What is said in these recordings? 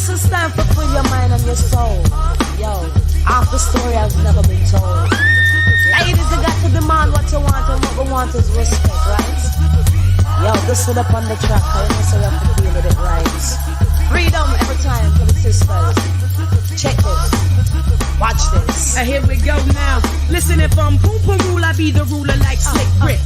This is time for free your mind and your soul. Yo, half the story has never been told. Ladies, you got to demand what you want, and what we want is respect, right? Yo, just sit up on the track, I know so you have to feel it right. Freedom every time for the sisters. Check this. Watch this. Here we go now. Listen, if I'm boom boom rule, I be the ruler like Slick Rick.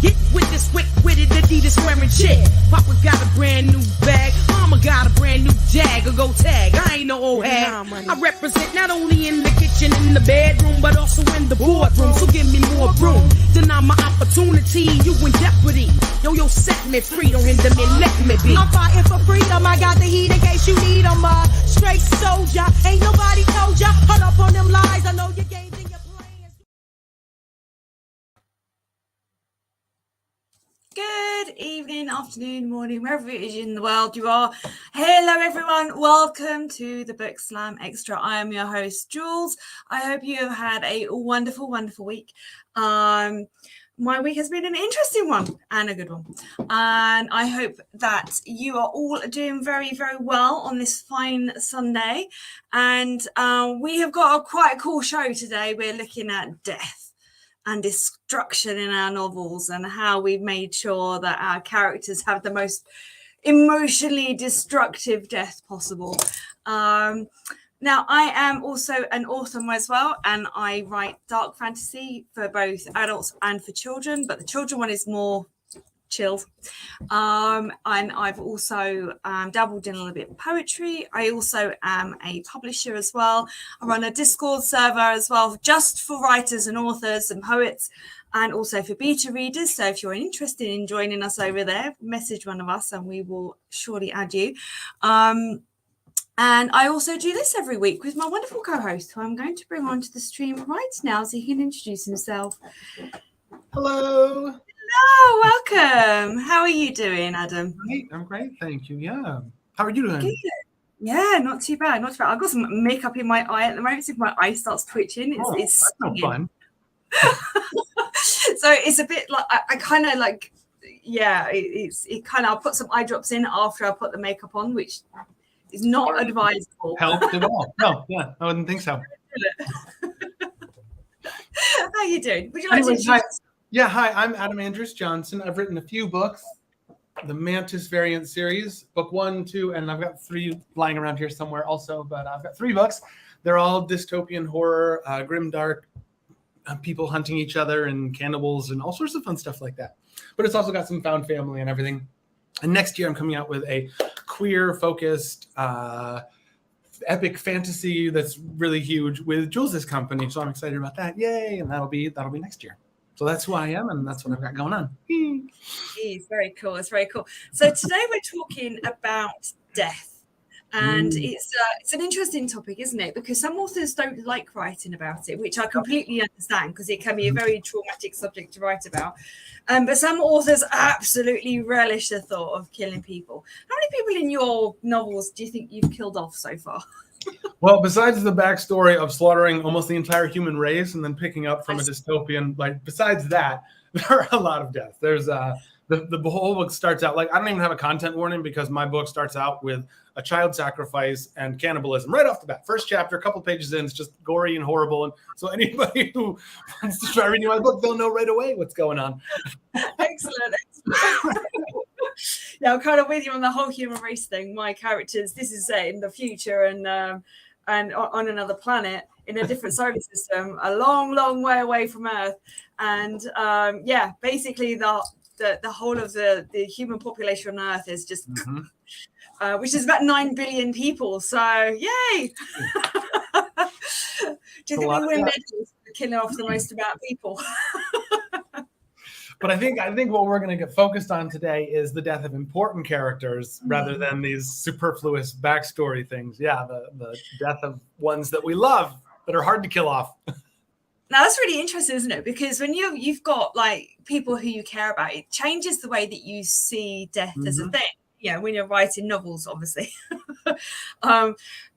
Get with this wick-witted Adidas wearing chick. Papa got a brand new bag. Mama got a brand new Jag or go tag. I ain't no old hag. I represent not only in the kitchen and the bedroom, but also in the boardroom. So give me more room. Deny my opportunity, you in jeopardy. Yo, set me free, don't hinder me, let me be. I'm fighting for freedom, I got the heat in case you need them. Straight soldier, ain't nobody told ya. Hold up on them lies, I know your games and your plans. Good evening, afternoon, morning, wherever it is in the world you are. Hello everyone, welcome to the Book Slam Extra. I am your host, Jules. I hope you have had a wonderful, wonderful week. My week has been an interesting one and a good one. And I hope that you are all doing very, very well on this fine Sunday. And we have got quite a cool show today. We're looking at death and destruction in our novels and how we've made sure that our characters have the most emotionally destructive death possible. Now, I am also an author as well, and I write dark fantasy for both adults and for children, but the children one is more chilled. And I've also dabbled in a little bit of poetry. I also am a publisher as well. I run a Discord server as well, just for writers and authors and poets, and also for beta readers. So if you're interested in joining us over there, message one of us and we will surely add you. And I also do this every week with my wonderful co-host, who I'm going to bring onto the stream right now so he can introduce himself. Hello. Hello, welcome. How are you doing, Adam? I'm great, thank you. Yeah. How are you doing? Good. Yeah, not too bad, not too bad. I've got some makeup in my eye at the moment, so if my eye starts twitching, it's that's no fun. So it's a bit like I kind of like, yeah, it kind of, I'll put some eye drops in after I put the makeup on, which is not advisable. Helped at all? No, yeah, I wouldn't think so. How you doing? Would you like to introduce? Hi. Yeah, hi, I'm Adam Andrews Johnson. I've written a few books, the Mantis variant series, book 1, 2, and I've got 3 lying around here somewhere also, but I've got 3 books. They're all dystopian horror, grim, dark, people hunting each other and cannibals and all sorts of fun stuff like that. But it's also got some found family and everything. And next year I'm coming out with a queer-focused epic fantasy that's really huge with Jules' company. So I'm excited about that. Yay! And that'll be next year. So that's who I am, and that's what I've got going on. It's very cool. It's very cool. So today we're talking about death. And it's an interesting topic, isn't it? Because some authors don't like writing about it, which I completely understand, because it can be a very traumatic subject to write about. But some authors absolutely relish the thought of killing people. How many people in your novels do you think you've killed off so far? Well, besides the backstory of slaughtering almost the entire human race and then picking up from a dystopian, like besides that, there are a lot of deaths. There's the whole book starts out like, I don't even have a content warning because my book starts out with a child sacrifice and cannibalism right off the bat. First chapter, a couple pages in, it's just gory and horrible. And so anybody who wants to try reading my book, they'll know right away what's going on. Excellent. Yeah, I'm kind of with you on the whole human race thing. My characters, this is set in the future and on another planet in a different solar system, a long, long way away from Earth. And yeah, basically the whole of the human population on Earth is just, which is about 9 billion people. So yay! Do you think we win medals for killing off the most amount of people? But I think what we're going to get focused on today is the death of important characters rather than these superfluous backstory things. Yeah, the death of ones that we love that are hard to kill off. Now that's really interesting, isn't it? Because when you've got like people who you care about, it changes the way that you see death as a thing. You know, when you're writing novels, obviously.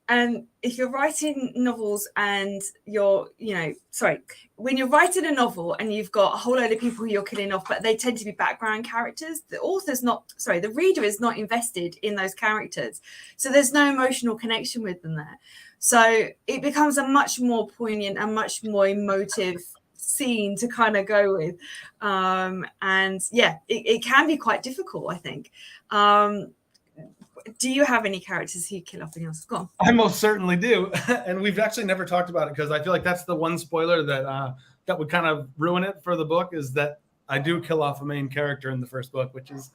And if you're writing novels and when you're writing a novel and you've got a whole load of people who you're killing off, but they tend to be background characters, the reader is not invested in those characters. So there's no emotional connection with them there. So it becomes a much more poignant and much more emotive scene to kind of go with. It can be quite difficult, I think. Do you have any characters who kill off in yours? Go on. I most certainly do. And we've actually never talked about it because I feel like that's the one spoiler that would kind of ruin it for the book, is that I do kill off a main character in the first book, which is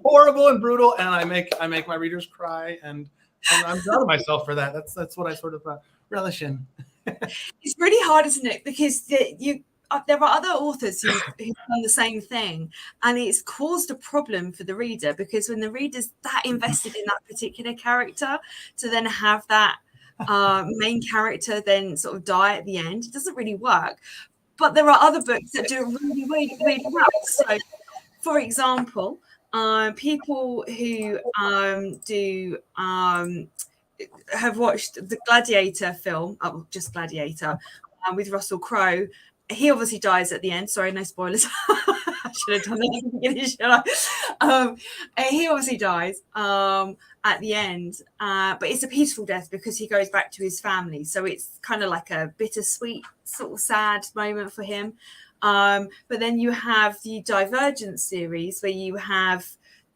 horrible and brutal, and I make my readers cry, and I'm proud of myself for that. That's what I sort of relish in. It's really hard, isn't it? Because there are other authors who've done the same thing, and it's caused a problem for the reader, because when the reader's that invested in that particular character, to then have that main character then sort of die at the end, it doesn't really work. But there are other books that do it really, really, really well. So, for example, people who have watched the Gladiator film, just Gladiator, with Russell Crowe. He obviously dies at the end. Sorry, no spoilers. I should have done that at the beginning, should I? He obviously dies at the end, but it's a peaceful death because he goes back to his family. So it's kind of like a bittersweet, sort of sad moment for him. But then you have the Divergent series where you have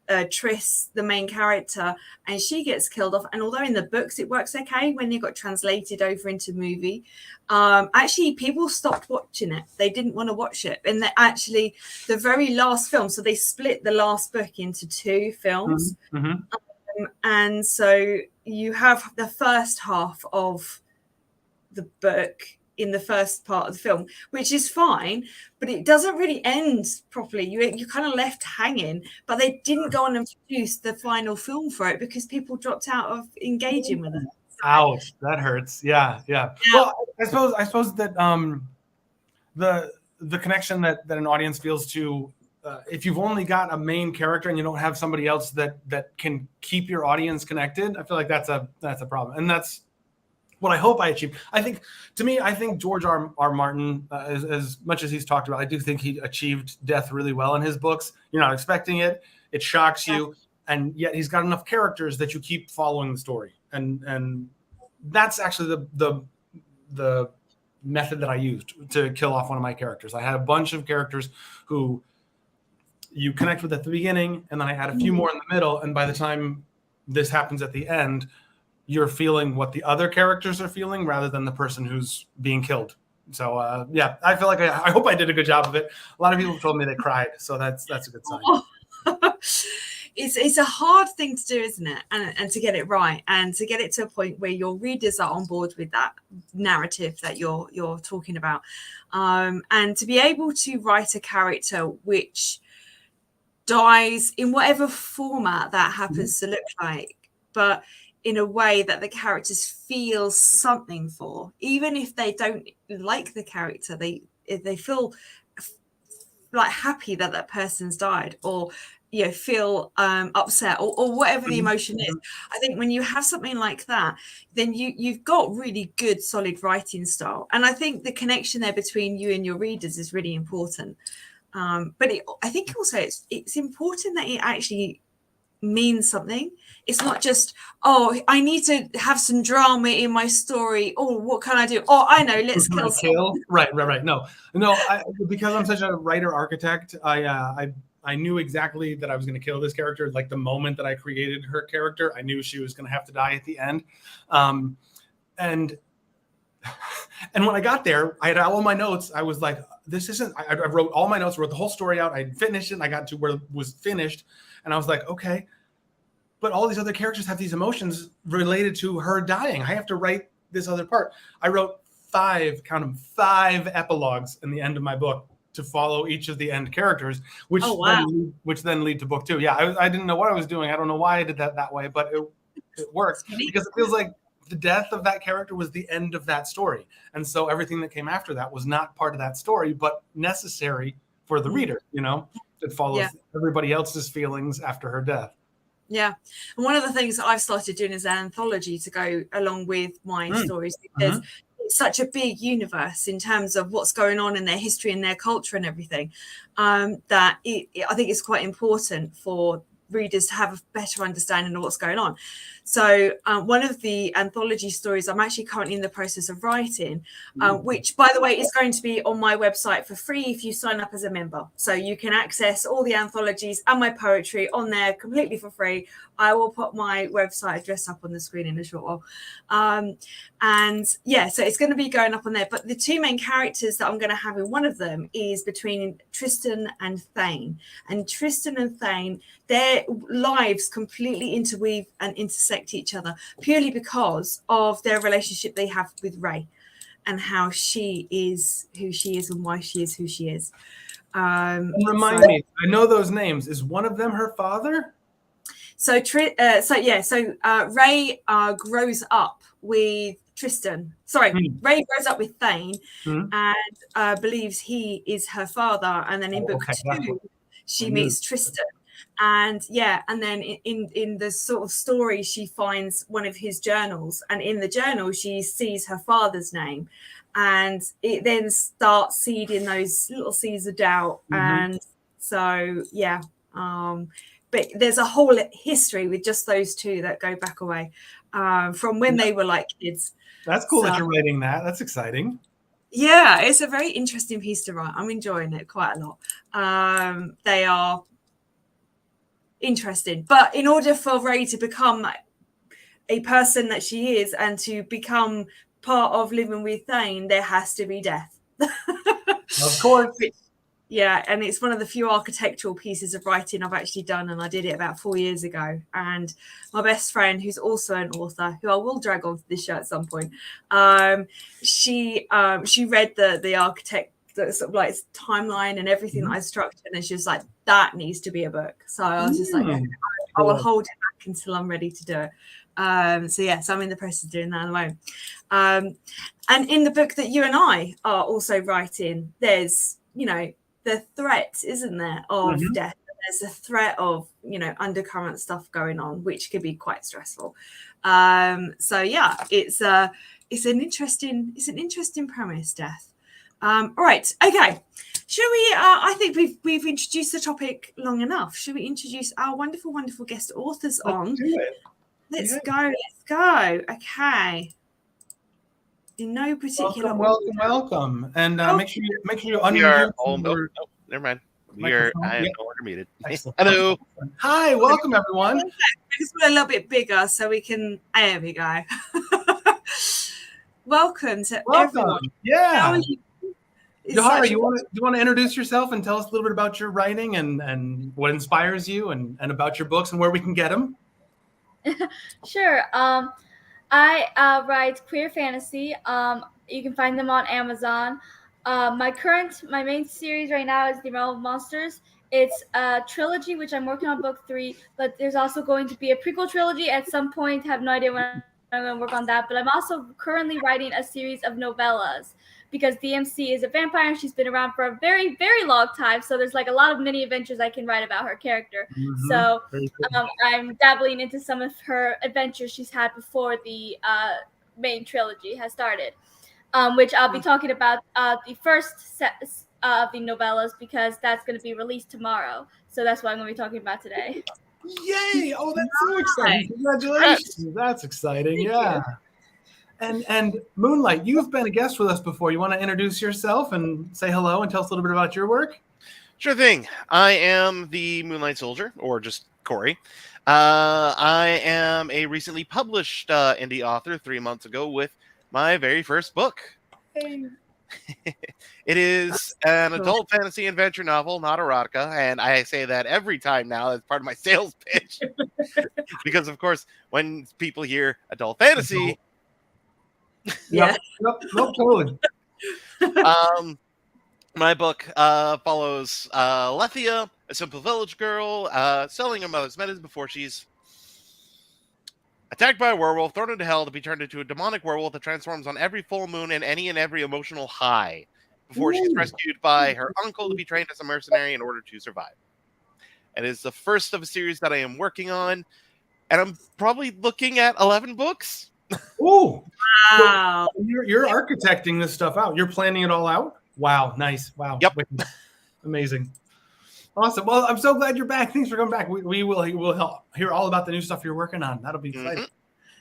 Triss, the main character, and she gets killed off. And although in the books it works okay, when it got translated over into movie, actually people stopped watching it. They didn't want to watch it. And actually the very last film, so they split the last book into 2 films. Mm-hmm. And so you have the first half of the book in the first part of the film, which is fine, but it doesn't really end properly. You kind of left hanging, but they didn't go on and produce the final film for it because people dropped out of engaging with it. Ouch, that hurts. Yeah. Well, I suppose that the connection that an audience feels to, if you've only got a main character and you don't have somebody else that can keep your audience connected, I feel like that's a problem, and that's what I hope I achieved. I think George R. Martin, as much as he's talked about, I do think he achieved death really well in his books. You're not expecting it. It shocks you. And yet he's got enough characters that you keep following the story. And that's actually the method that I used to kill off one of my characters. I had a bunch of characters who you connect with at the beginning, and then I had a few more in the middle. And by the time this happens at the end, you're feeling what the other characters are feeling rather than the person who's being killed. So, I feel like I hope I did a good job of it. A lot of people told me they cried, so that's a good sign. It's a hard thing to do, isn't it? And to get it right, and to get it to a point where your readers are on board with that narrative that you're talking about, and to be able to write a character which dies in whatever format that happens to look like, but in a way that the characters feel something for, even if they don't like the character, they feel like happy that person's died, or feel upset, or whatever the emotion is. I think when you have something like that, then you've got really good solid writing style, and I think the connection there between you and your readers is really important. But I think also it's important that it actually means something. It's not just, I need to have some drama in my story. What can I do? I know, let's kill. Right. No, because I'm such a writer architect, I knew exactly that I was going to kill this character. Like the moment that I created her character, I knew she was going to have to die at the end. And when I got there, I had all my notes. I was like, I wrote all my notes, wrote the whole story out. I finished it, and I got to where it was finished. And I was like, okay, but all these other characters have these emotions related to her dying. I have to write this other part. I wrote 5 epilogues in the end of my book to follow each of the end characters, which then lead to book 2. Yeah, I didn't know what I was doing. I don't know why I did that way, but it works because it feels like the death of that character was the end of that story. And so everything that came after that was not part of that story, but necessary for the reader, It follows everybody else's feelings after her death. Yeah. And one of the things that I've started doing is an anthology to go along with my stories, because it's such a big universe in terms of what's going on in their history and their culture and everything, that I think it's quite important for readers to have a better understanding of what's going on. So one of the anthology stories I'm actually currently in the process of writing, which, by the way, is going to be on my website for free if you sign up as a member. So you can access all the anthologies and my poetry on there completely for free. I will put my website address up on the screen in a short while. And yeah, so it's going to be going up on there. But the two main characters that I'm going to have in one of them is between Tristan and Thane. And Tristan and Thane, their lives completely interweave and intersect each other purely because of their relationship they have with Ray and how she is who she is and why she is who she is. Remind me, I know those names. Is one of them her father? So Ray grows up with Tristan. Ray grows up with Thane and believes he is her father. And then in book 2, she meets Tristan. And and then in the sort of story, she finds one of his journals, and in the journal she sees her father's name, and it then starts seeding those little seeds of doubt. And so but there's a whole history with just those two that go back away from when they were like kids. That's cool that you're writing that. That's exciting. Yeah, it's a very interesting piece to write. I'm enjoying it quite a lot. They are interesting, but in order for Ray to become a person that she is and to become part of living with Thane, there has to be death. Of course. Yeah, and it's one of the few architectural pieces of writing I've actually done, and I did it about 4 years ago. And my best friend, who's also an author, who I will drag onto this show at some point, she read the architect, the sort of like timeline and everything that I structured, and she was like, that needs to be a book. So I was just like, I will hold it back until I'm ready to do it. So I'm in the process of doing that at the moment. And in the book that you and I are also writing, there's, the threat, isn't there, of death. There's a threat of, undercurrent stuff going on, which could be quite stressful. It's an interesting premise, death. All right, okay. Should we? I think we've introduced the topic long enough. Should we introduce our wonderful, wonderful guest authors on? Let's go. Okay. In no particular welcome. And make sure you unmute. Never mind. I am no longer muted. Hello. Hi, welcome everyone. Just a little bit bigger so we can. There we go. Welcome to everyone. Yeah. Yohara, you want to introduce yourself and tell us a little bit about your writing and what inspires you and about your books and where we can get them? Sure. I write queer fantasy. You can find them on Amazon. My main series right now is The Realm of Monsters. It's a trilogy, which I'm working on book 3, but there's also going to be a prequel trilogy at some point. Have no idea when I'm going to work on that. But I'm also currently writing a series of novellas because DMC is a vampire and she's been around for a very, very long time. So there's like a lot of mini adventures I can write about her character. So I'm dabbling into some of her adventures she's had before the main trilogy has started, which I'll be talking about the first set of the novellas because that's going to be released tomorrow. So that's what I'm going to be talking about today. Yay! Oh, that's so exciting. Congratulations. That's exciting. Yeah. And Moonlight, you've been a guest with us before. You want to introduce yourself and say hello and tell us a little bit about your work? Sure thing. I am the Moonlight Soldier, or just Corey. I am a recently published indie author 3 months ago with my very first book. Hey. It is an adult fantasy adventure novel, not erotica, and I say that every time now as part of my sales pitch. Because, of course, when people hear adult fantasy... Yep, totally. My book follows Lethia, a simple village girl, selling her mother's medicine before she's attacked by a werewolf, thrown into hell to be turned into a demonic werewolf that transforms on every full moon and any and every emotional high before she's rescued by her uncle to be trained as a mercenary in order to survive. and it's the first of a series that I am working on, and I'm probably looking at 11 books. Ooh, Wow. so you're architecting this stuff out. You're planning it all out. Wow, nice. Wow. Yep. Wicked. Amazing. Awesome. Well, I'm so glad you're back. Thanks for coming back. We will hear all about the new stuff you're working on. That'll be exciting.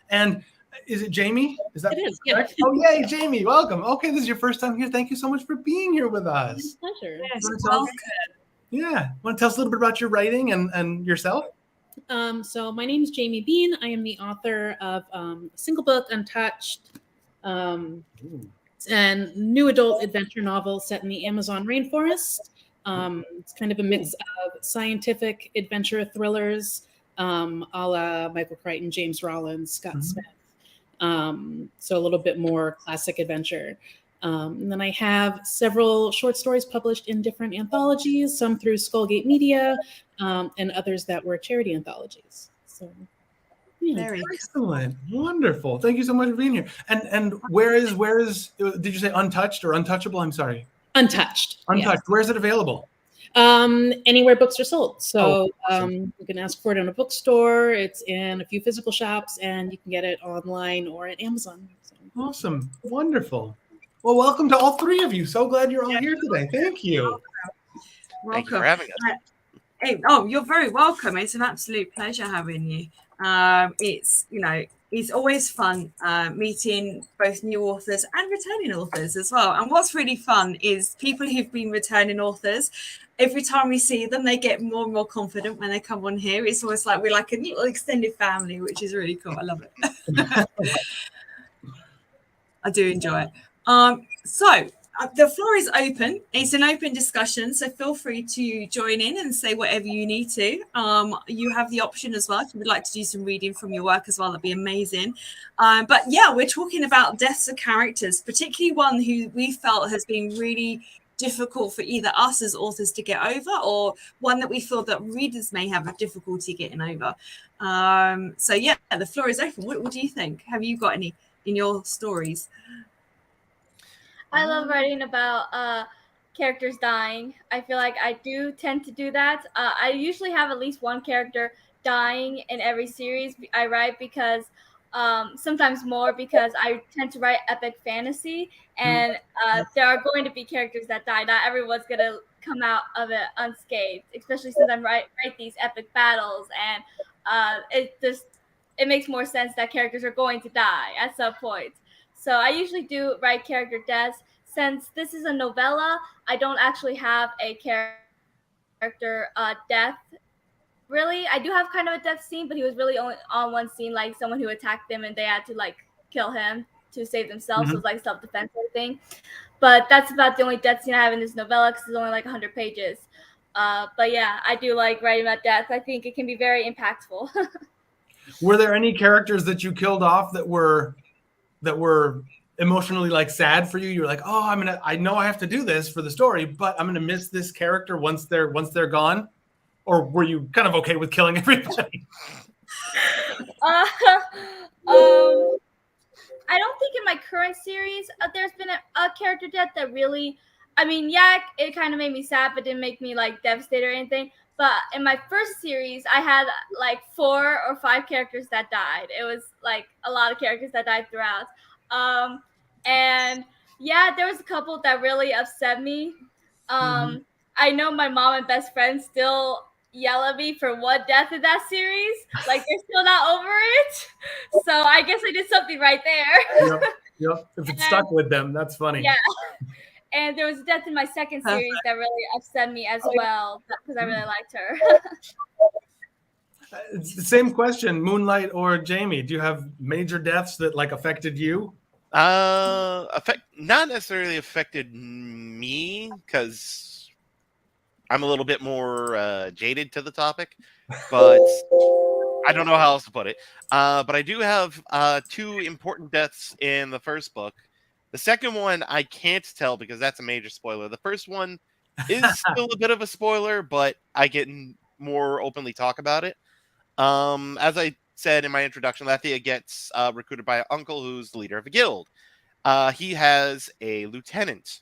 And is it Jamie? Is that It is, correct? yeah. Oh, yay, Jamie. Welcome. Okay, this is your first time here. Thank you so much for being here with us. Pleasure. Yes, Want to tell us- welcome. Yeah. Want to tell us a little bit about your writing and yourself? So my name is Jamie Bean. I am the author of a single book, Untouched, and new adult adventure novel set in the Amazon rainforest. It's kind of a mix of scientific adventure thrillers, a la Michael Crichton, James Rollins, Scott Smith. So a little bit more classic adventure. And then I have several short stories published in different anthologies, some through Skullgate Media, and others that were charity anthologies. So, yeah. Very Excellent. Wonderful. Thank you so much for being here. And where is did you say Untouched or Untouchable? I'm sorry. Untouched. Untouched. Where is it available? Anywhere books are sold. So awesome. you can ask for it in a bookstore. It's in a few physical shops, and you can get it online or at Amazon. So. Awesome. Wonderful. Well, welcome to all three of you. So glad you're all here today. Thank you. Thank you welcome. for having us. Hey, you're very welcome. It's an absolute pleasure having you. It's always fun meeting both new authors and returning authors as well. And what's really fun is people who've been returning authors. Every time we see them, they get more and more confident when they come on here. It's almost like we're like a little extended family, which is really cool. I love it. I do enjoy it. So the floor is open. It's an open discussion, so feel free to join in and say whatever you need to. You have the option as well. If you would like to do some reading from your work as well, that'd be amazing. But yeah, we're talking about deaths of characters, particularly one who we felt has been really difficult for either us as authors to get over, or one that we feel that readers may have a difficulty getting over. So yeah, the floor is open. What do you think? Have you got any in your stories? I love writing about characters dying. I feel like I do tend to do that. I usually have at least one character dying in every series I write, because sometimes more, because I tend to write epic fantasy, and there are going to be characters that die. Not everyone's going to come out of it unscathed, especially since I write these epic battles, and it makes more sense that characters are going to die at some point. So I usually do write character deaths. Since this is a novella, I don't actually have a character death. Really, I do have kind of a death scene, but he was really only on one scene, like someone who attacked them and they had to like kill him to save themselves. So it's like self-defense sort of thing. But that's about the only death scene I have in this novella, because it's only like 100 pages. But yeah, I do like writing about death. I think it can be very impactful. Were there any characters that you killed off that were emotionally like sad for you? You were like, oh, I know I have to do this for the story, but I'm gonna miss this character once they're gone? Or were you kind of okay with killing everybody? I don't think in my current series there's been a character death that really, it kind of made me sad, but didn't make me like devastated or anything. But in my first series, I had like 4 or 5 characters that died. It was like a lot of characters that died throughout. And yeah, there was a couple that really upset me. I know my mom and best friend still yell at me for one death in that series. Like they're still not over it. So I guess I did something right there. Yep. If it's stuck with them, that's funny. Yeah. And there was a death in my second series that really upset me as well, because I really liked her. It's the same question, Moonlight or Jamie. Do you have major deaths that like affected you? Not necessarily affected me, because I'm a little bit more jaded to the topic, but I don't know how else to put it. But I do have 2 important deaths in the first book. The second one I can't tell because that's a major spoiler. The first one is still a bit of a spoiler, but I can more openly talk about it. As I said in my introduction, Lethia gets recruited by an uncle who's the leader of a guild. He has a lieutenant,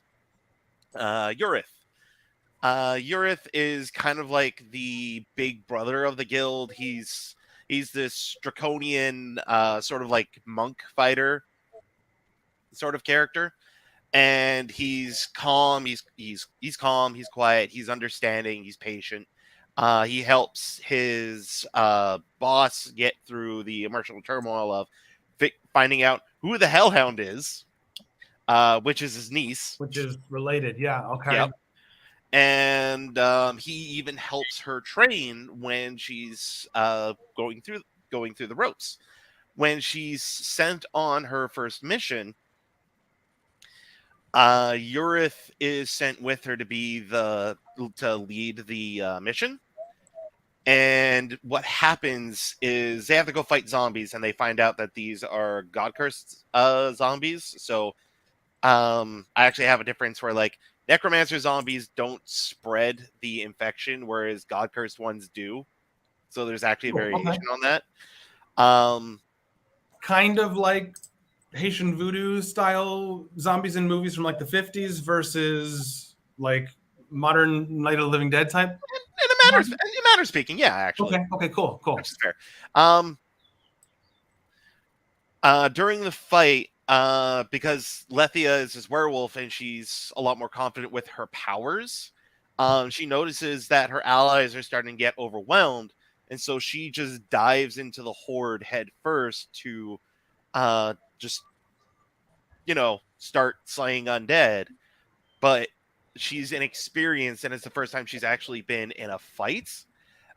Urith. Urith is kind of like the big brother of the guild. He's this draconian sort of like monk fighter sort of character, and he's calm. He's calm. He's quiet. He's understanding. He's patient. He helps his boss get through the emotional turmoil of finding out who the Hellhound is, which is his niece. Which is related. Yeah. Okay. Yep. And he even helps her train when she's going through the ropes. When she's sent on her first mission, Urith is sent with her to lead the mission. And what happens is they have to go fight zombies, and they find out that these are god-cursed zombies. So I actually have a difference where, like, necromancer zombies don't spread the infection, whereas god-cursed ones do. So there's actually a variation on that. Kind of like Haitian voodoo style zombies in movies from like the 50s versus like modern Night of the Living Dead type. In a matter of speaking, yeah, actually. Okay, cool. Which is fair. During the fight, because Lethia is this werewolf and she's a lot more confident with her powers, she notices that her allies are starting to get overwhelmed, and so she just dives into the horde head first to just, start slaying undead. But she's inexperienced, and it's the first time she's actually been in a fight,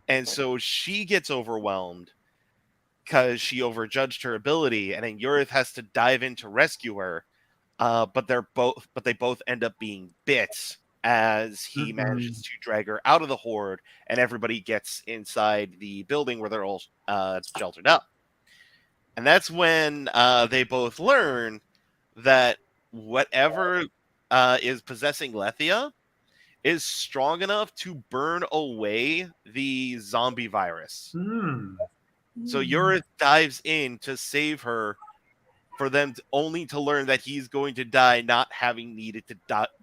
and so she gets overwhelmed because she overjudged her ability, and then Urith has to dive in to rescue her. But they both end up being bit as he manages to drag her out of the horde, and everybody gets inside the building where they're all sheltered up. And that's when they both learn that whatever is possessing Lethia is strong enough to burn away the zombie virus. So Urith dives in to save her, for them only to learn that he's going to die, not having needed to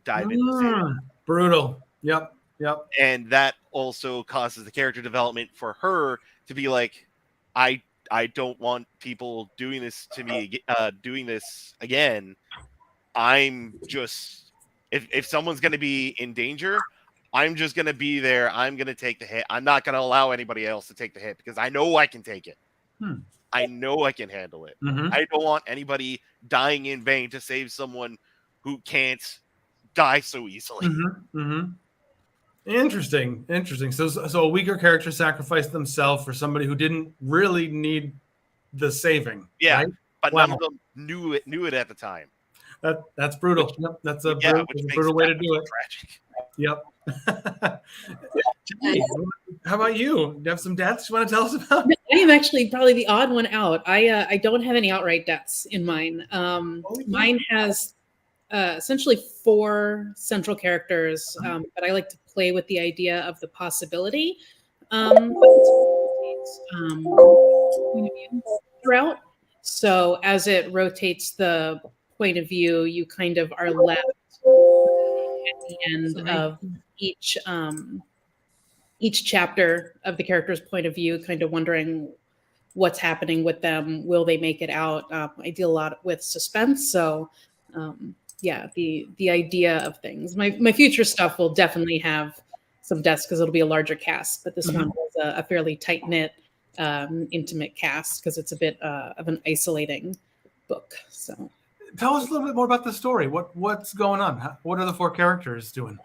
dive in to save her. Brutal. Yep. And that also causes the character development for her to be like, I don't want people doing this to me, doing this again. I'm just, if someone's going to be in danger, I'm just going to be there. I'm going to take the hit. I'm not going to allow anybody else to take the hit because I know I can take it. I know I can handle it. I don't want anybody dying in vain to save someone who can't die so easily. Interesting. So a weaker character sacrificed themselves for somebody who didn't really need the saving. Yeah, right? but none of them knew it at the time. That's brutal. Yep, that's a brutal way to do it. Tragic. Yep. Hey, how about you? Do you have some deaths you want to tell us about? I am actually probably the odd one out. I don't have any outright deaths in mine. Mine has essentially 4 central characters, but I like to play with the idea of the possibility throughout. So as it rotates the point of view, you kind of are left at the end of each chapter of the character's point of view, kind of wondering what's happening with them. Will they make it out? I deal a lot with suspense, so the idea of things. My future stuff will definitely have some deaths because it'll be a larger cast, but this one was a fairly tight-knit, intimate cast because it's a bit of an isolating book. So tell us a little bit more about the story. What's going on? What are the 4 characters doing?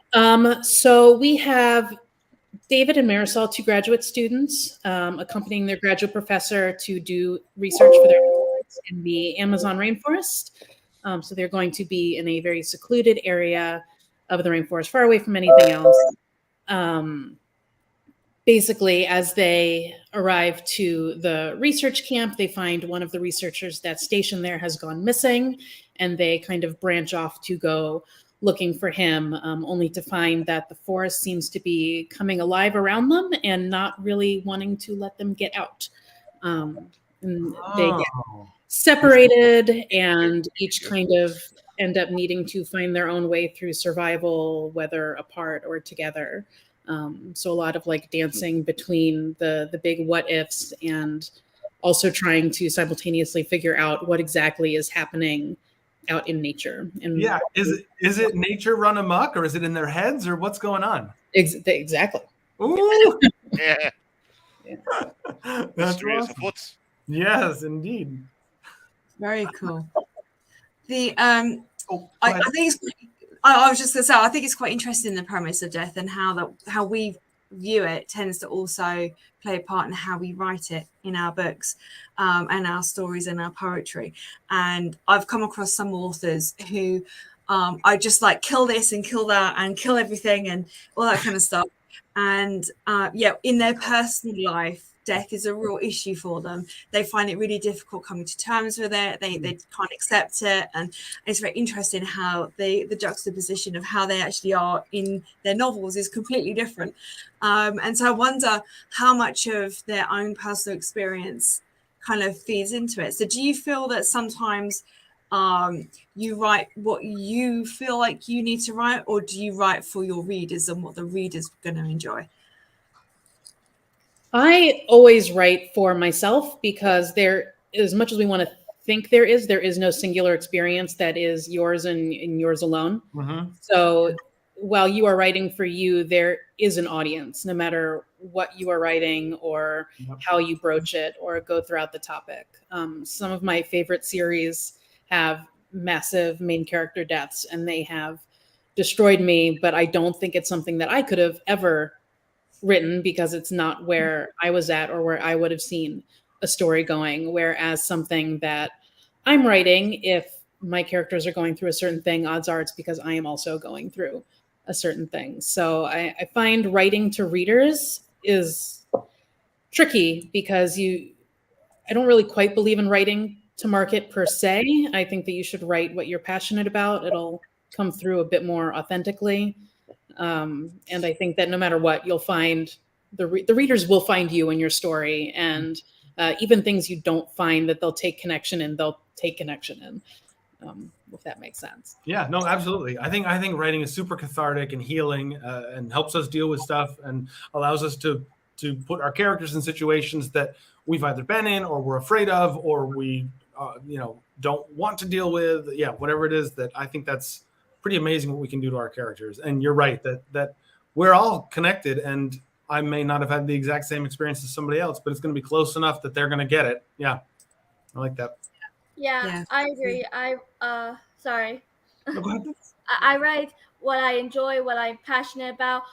So we have David and Marisol, 2 graduate students, accompanying their graduate professor to do research for their reports in the Amazon rainforest. So they're going to be in a very secluded area of the rainforest, far away from anything else. Basically, as they arrive to the research camp, they find one of the researchers that's stationed there has gone missing, and they kind of branch off to go looking for him, only to find that the forest seems to be coming alive around them and not really wanting to let them get out. And they get separated, and each kind of end up needing to find their own way through survival, whether apart or together. So a lot of like dancing between the big what ifs and also trying to simultaneously figure out what exactly is happening out in nature. And Yeah, is it nature run amok, or is it in their heads, or what's going on? Exactly. Ooh, Yeah. that's Mystery is awesome. afoot. Yes, indeed. Very cool. The Oh, I think I was just going to say, I think it's quite interesting, the premise of death and how we view it tends to also play a part in how we write it in our books and our stories and our poetry. And I've come across some authors who I just like kill this and kill that and kill everything and all that kind of stuff. And in their personal life, death is a real issue for them. They find it really difficult coming to terms with it. They can't accept it. And it's very interesting how the juxtaposition of how they actually are in their novels is completely different. And so I wonder how much of their own personal experience kind of feeds into it. So do you feel that sometimes you write what you feel like you need to write, or do you write for your readers and what the readers are going to enjoy? I always write for myself because there, as much as we want to think there is no singular experience that is yours and yours alone. Mm-hmm. So while you are writing for you, there is an audience, no matter what you are writing or how you broach it or go throughout the topic. Some of my favorite series have massive main character deaths, and they have destroyed me, but I don't think it's something that I could have ever written because it's not where I was at or where I would have seen a story going. Whereas something that I'm writing, if my characters are going through a certain thing, odds are it's because I am also going through a certain thing. So I find writing to readers is tricky because I don't really quite believe in writing to market per se. I think that you should write what you're passionate about. It'll come through a bit more authentically. And I think that no matter what, you'll find the readers will find you in your story, and even things you don't find that they'll take connection in, they'll take connection in. If that makes sense. Yeah, no, absolutely. I think writing is super cathartic and healing, and helps us deal with stuff and allows us to put our characters in situations that we've either been in or we're afraid of or we don't want to deal with. Yeah, whatever it is, that I think that's pretty amazing what we can do to our characters. And you're right that we're all connected, and I may not have had the exact same experience as somebody else, but it's going to be close enough that they're going to get it. Yeah, I like that. Yeah, I agree. Sorry. No, go ahead. I write what I enjoy, what I'm passionate about.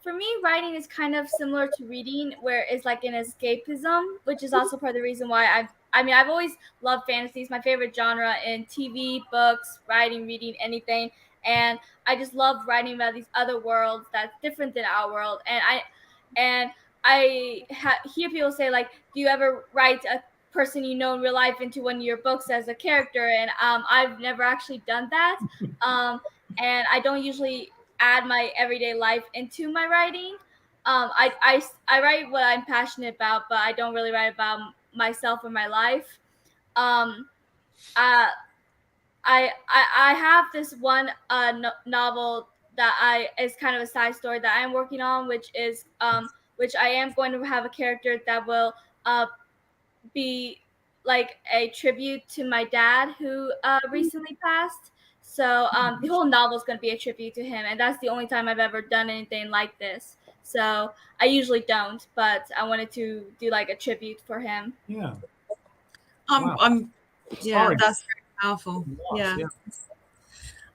For me, writing is kind of similar to reading, where it's like an escapism, which is also part of the reason why I've always loved fantasy. It's my favorite genre in TV, books, writing, reading, anything. And I just love writing about these other worlds that's different than our world. And I hear people say, like, do you ever write a person you know in real life into one of your books as a character? And I've never actually done that. And I don't usually add my everyday life into my writing. I write what I'm passionate about, but I don't really write about myself or my life. I have this one novel that is kind of a side story that I'm working on, which I am going to have a character that will be like a tribute to my dad who recently passed. So the whole novel is going to be a tribute to him, and that's the only time I've ever done anything like this. So I usually don't, but I wanted to do like a tribute for him. Yeah. Wow. That's very powerful. Yeah.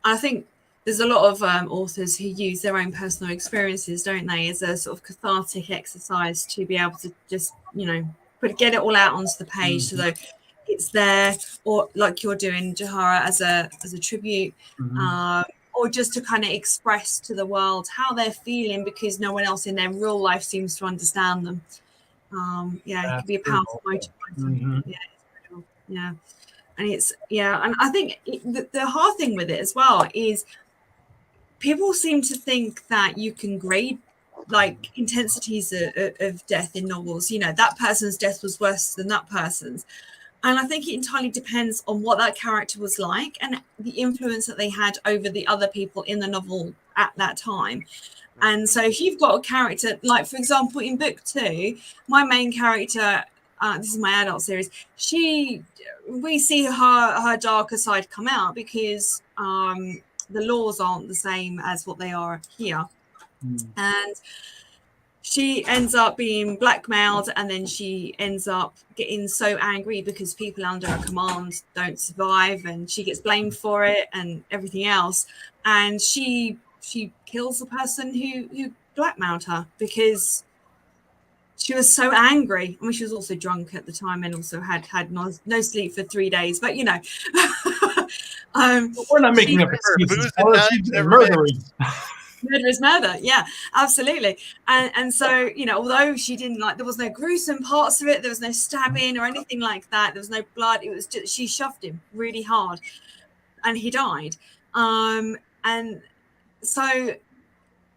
I think there's a lot of authors who use their own personal experiences, don't they, as a sort of cathartic exercise to be able to just, get it all out onto the page so that it's there, or like you're doing, Jahara, as a tribute, or just to kind of express to the world how they're feeling because no one else in their real life seems to understand them. It could be a powerful motivator. Yeah. And and I think the hard thing with it as well is people seem to think that you can grade like intensities of death in novels. That person's death was worse than that person's. And I think it entirely depends on what that character was like and the influence that they had over the other people in the novel at that time. And so if you've got a character, like, for example, in book 2, my main character, this is my adult series, we see her darker side come out because the laws aren't the same as what they are here. And she ends up being blackmailed, and then she ends up getting so angry because people under her command don't survive, and she gets blamed for it and everything else. And she kills the person who blackmailed her because she was so angry. I mean, she was also drunk at the time and also had no sleep for 3 days. But you know, we're not making up excuses. Murder is murder. Yeah, absolutely. And so, you know, although she didn't there was no gruesome parts of it, there was no stabbing or anything like that, there was no blood, it was just, she shoved him really hard and he died. And so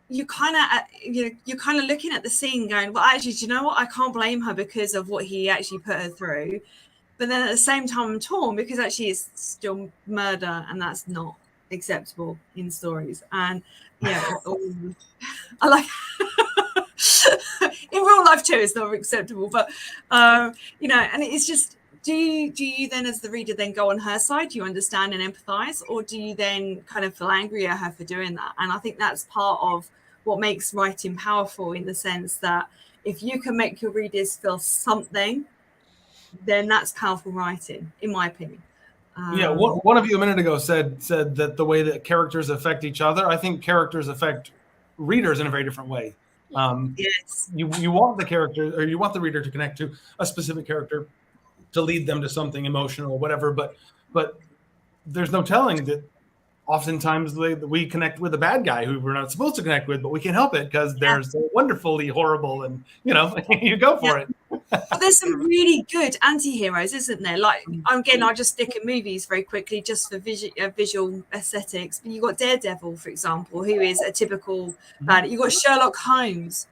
you're kind of looking at the scene going, well, actually, do you know what? I can't blame her because of what he actually put her through. But then at the same time, I'm torn because actually it's still murder, and that's not acceptable in stories. And yeah, I like in real life too, it's not acceptable. But you know, and it's just, do you then, as the reader, then go on her side? Do you understand and empathize, or do you then kind of feel angry at her for doing that? And I think that's part of what makes writing powerful, in the sense that if you can make your readers feel something, then that's powerful writing, in my opinion. Yeah, one of you a minute ago said that the way that characters affect each other, I think characters affect readers in a very different way. Yes. You want the character, or you want the reader to connect to a specific character to lead them to something emotional or whatever, but there's no telling that oftentimes we connect with a bad guy who we're not supposed to connect with, but we can't help it because they're so wonderfully horrible, and you know, you go for it. But there's some really good anti-heroes, isn't there? Like, again, I'll just stick in movies very quickly just for visual aesthetics. But you've got Daredevil, for example, who is a typical bad. You've got Sherlock Holmes,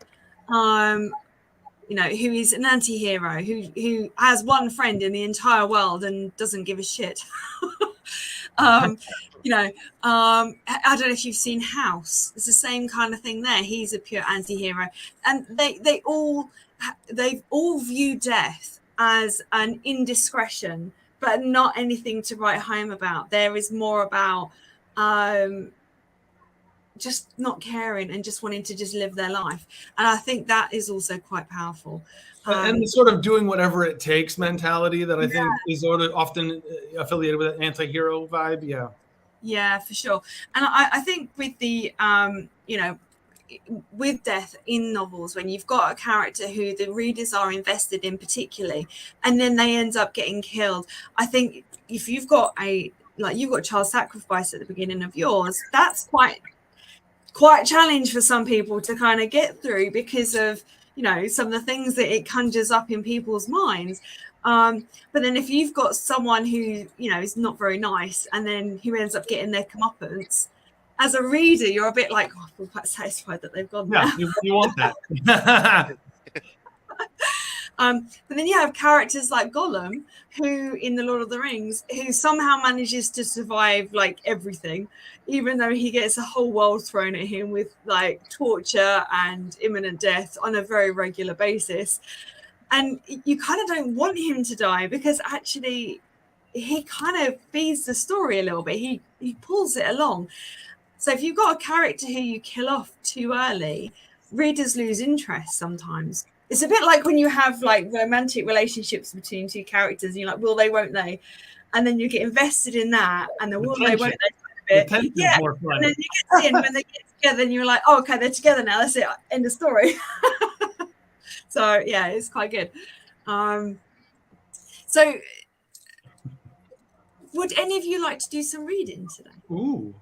you know, who is an anti-hero, who has one friend in the entire world and doesn't give a shit. You know, I don't know if you've seen House. It's the same kind of thing there. He's a pure anti-hero. And they've all view death as an indiscretion, but not anything to write home about. There is more about just not caring and just wanting to just live their life. And I think that is also quite powerful. And the sort of doing whatever it takes mentality that I think is sort of often affiliated with an anti-hero vibe. Yeah, for sure. And I think with the, you know, with death in novels, when you've got a character who the readers are invested in particularly, and then they end up getting killed, I think if you've got you've got child sacrifice at the beginning of yours, that's quite a challenge for some people to kind of get through because of, you know, some of the things that it conjures up in people's minds. But then if you've got someone who, you know, is not very nice and then who ends up getting their comeuppance, as a reader, you're a bit like, oh, I feel quite satisfied that they've gone there. Yeah, you want that. But then you have characters like Gollum, who in the Lord of the Rings, who somehow manages to survive like everything, even though he gets a whole world thrown at him with like torture and imminent death on a very regular basis. And you kind of don't want him to die because actually he kind of feeds the story a little bit. He pulls it along. So if you've got a character who you kill off too early, readers lose interest sometimes. It's a bit like when you have like romantic relationships between two characters and you're like, will they, won't they? And then you get invested in that and the will they, won't they bit. Yeah. And then you get to the end when they get together and you're like, oh, okay, they're together now. That's it. End of story. So yeah, it's quite good. So would any of you like to do some reading today? Ooh.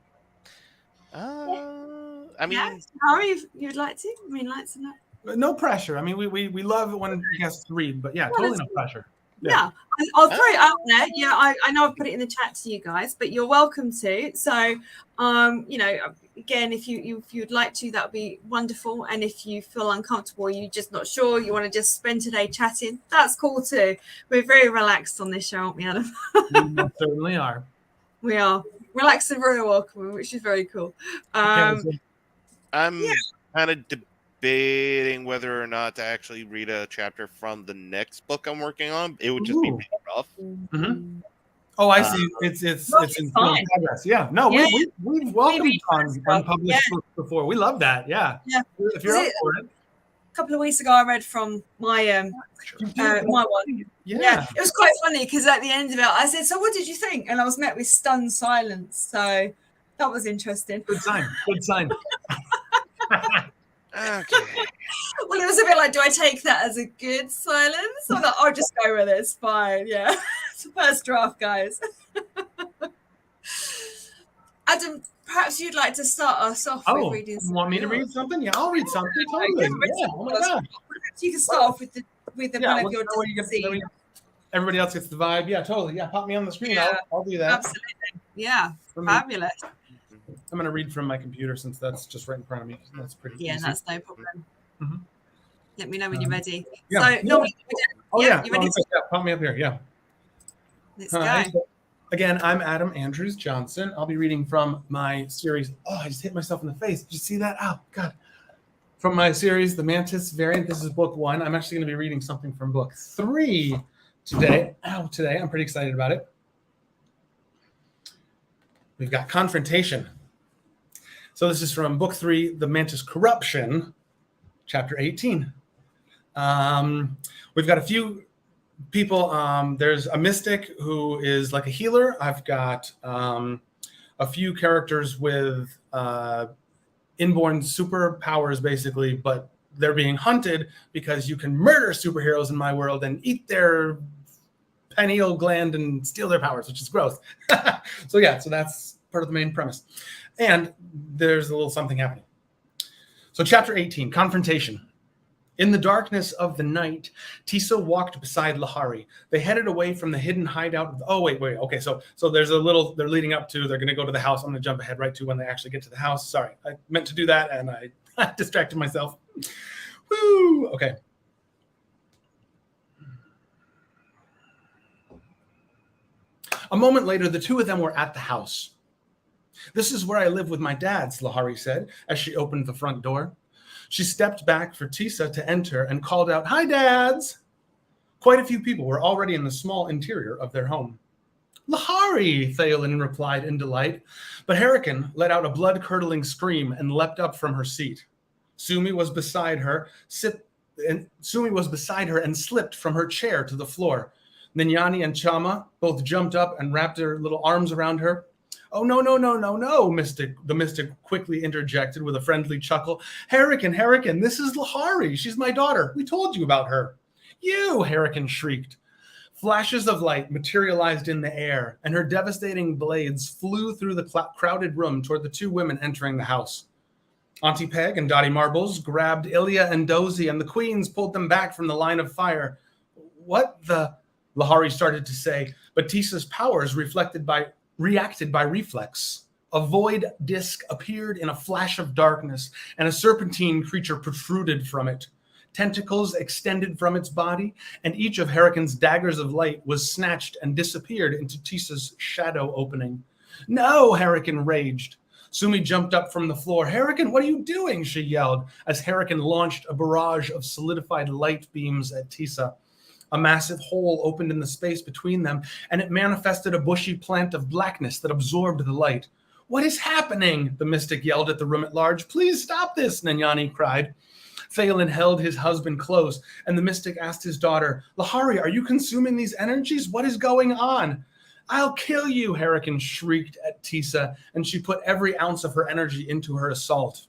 I mean, Harry, you'd like to? I mean, like to know. No pressure. I mean, we love it when guests read, but yeah, totally no pressure. Yeah. I'll throw it out there. Yeah, I know I've put it in the chat to you guys, but you're welcome to. So, again, if you'd like to, that would be wonderful. And if you feel uncomfortable, you're just not sure, you want to just spend today chatting, that's cool too. We're very relaxed on this show, aren't we, Adam? We certainly are. We are relaxed and very welcoming, which is very cool. I'm kind of debating whether or not to actually read a chapter from the next book I'm working on. It would just be really rough. Mm-hmm. Oh, I see. It's in progress. Yeah. No, we've welcomed on unpublished books before. We love that. Yeah. Yeah. If you're up for it. A couple of weeks ago, I read from my my one. Yeah. It was quite funny because at the end of it, I said, "So, what did you think?" And I was met with stunned silence. So that was interesting. Good sign. Good sign. Okay. Well, it was a bit like, do I take that as a good silence, or that I'll just go with it? It's fine. Yeah, it's the first draft, guys. Adam, perhaps you'd like to start us off with reading something. You want me to read something? Yeah, I'll read something. Totally. Yeah. Oh my God. You can start off with the one of your disease. Everybody else gets the vibe. Yeah, totally. Yeah, pop me on the screen. Yeah, I'll do that. Absolutely. Yeah, fabulous. I'm going to read from my computer since that's just right in front of me. That's pretty easy. Yeah, that's no problem. Mm-hmm. Let me know when you're ready. Yeah. So, normally, you ready? Pop me up here. Yeah. Let's go. Again, I'm Adam Andrews Johnson. I'll be reading from my series. Oh, I just hit myself in the face. Did you see that? Oh, God. From my series, The Mantis Variant. This is book 1. I'm actually going to be reading something from book 3 today. I'm pretty excited about it. We've got Confrontation. So this is from book 3, The Mantis Corruption, chapter 18. We've got a few people. There's a mystic who is like a healer. I've got a few characters with inborn superpowers, basically, but they're being hunted because you can murder superheroes in my world and eat their pineal gland and steal their powers, which is gross. So that's part of the main premise. And there's a little something happening. So chapter 18, Confrontation. In the darkness of the night, Tisa walked beside Lahari. They headed away from the hidden hideout. Okay, so there's a little, they're leading up to, they're going to go to the house. I'm going to jump ahead right to when they actually get to the house. Sorry, I meant to do that and I distracted myself. Woo, okay. A moment later, the two of them were at the house. This is where I live with my dads, Lahari said, as she opened the front door. She stepped back for Tisa to enter and called out, "Hi, dads!" Quite a few people were already in the small interior of their home. "Lahari," Theolin replied in delight, but Hurricane let out a blood-curdling scream and leapt up from her seat. Sumi was beside her and slipped from her chair to the floor. Ninyani and Chama both jumped up and wrapped their little arms around her. "Oh, no, the mystic quickly interjected with a friendly chuckle. Hurricane, this is Lahari. She's my daughter. We told you about her." "You!" Hurricane shrieked. Flashes of light materialized in the air, and her devastating blades flew through the crowded room toward the two women entering the house. Auntie Peg and Dottie Marbles grabbed Ilya and Dozy, and the queens pulled them back from the line of fire. "What the..." Lahari started to say, but Tisa's powers reacted by reflex. A void disc appeared in a flash of darkness, and a serpentine creature protruded from it. Tentacles extended from its body, and each of Hurricane's daggers of light was snatched and disappeared into Tisa's shadow opening. "No!" Hurricane raged. Sumi jumped up from the floor. "Hurricane, what are you doing?" she yelled, as Hurricane launched a barrage of solidified light beams at Tisa. A massive hole opened in the space between them, and it manifested a bushy plant of blackness that absorbed the light. "What is happening?" the mystic yelled at the room at large. "Please stop this," Ninyani cried. Phelan held his husband close, and the mystic asked his daughter, "Lahari, are you consuming these energies? What is going on?" "I'll kill you," Hurricane shrieked at Tisa, and she put every ounce of her energy into her assault.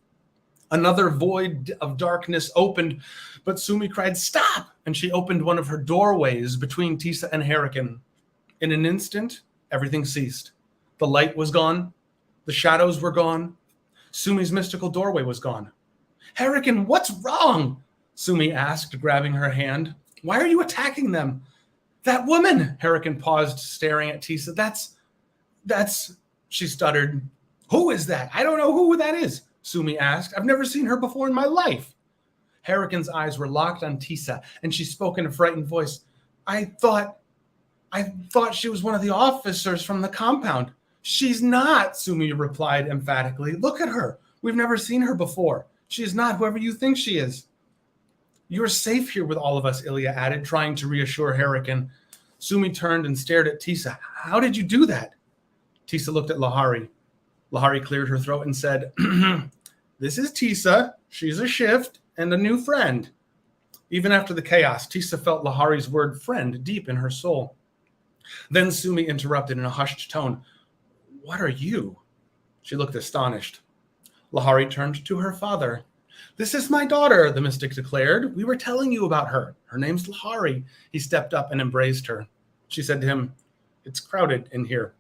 Another void of darkness opened, but Sumi cried, "Stop!" and she opened one of her doorways between Tisa and Hurricane. In an instant, everything ceased. The light was gone. The shadows were gone. Sumi's mystical doorway was gone. "Hurricane, what's wrong?" Sumi asked, grabbing her hand. "Why are you attacking them?" That woman! Hurricane paused, staring at Tisa. That's, she stuttered. Who is that? I don't know who that is, Sumi asked. I've never seen her before in my life. Hurricane's eyes were locked on Tisa, and she spoke in a frightened voice. I thought she was one of the officers from the compound. She's not, Sumi replied emphatically. Look at her. We've never seen her before. She is not whoever you think she is. You're safe here with all of us, Ilya added, trying to reassure Hurricane. Sumi turned and stared at Tisa. How did you do that? Tisa looked at Lahari. Lahari cleared her throat and said, This is Tisa. She's a shift and a new friend. Even after the chaos, Tisa felt Lahari's word friend deep in her soul. Then Sumi interrupted in a hushed tone. What are you? She looked astonished. Lahari turned to her father. This is my daughter, the mystic declared. We were telling you about her. Her name's Lahari. He stepped up and embraced her. She said to him, It's crowded in here.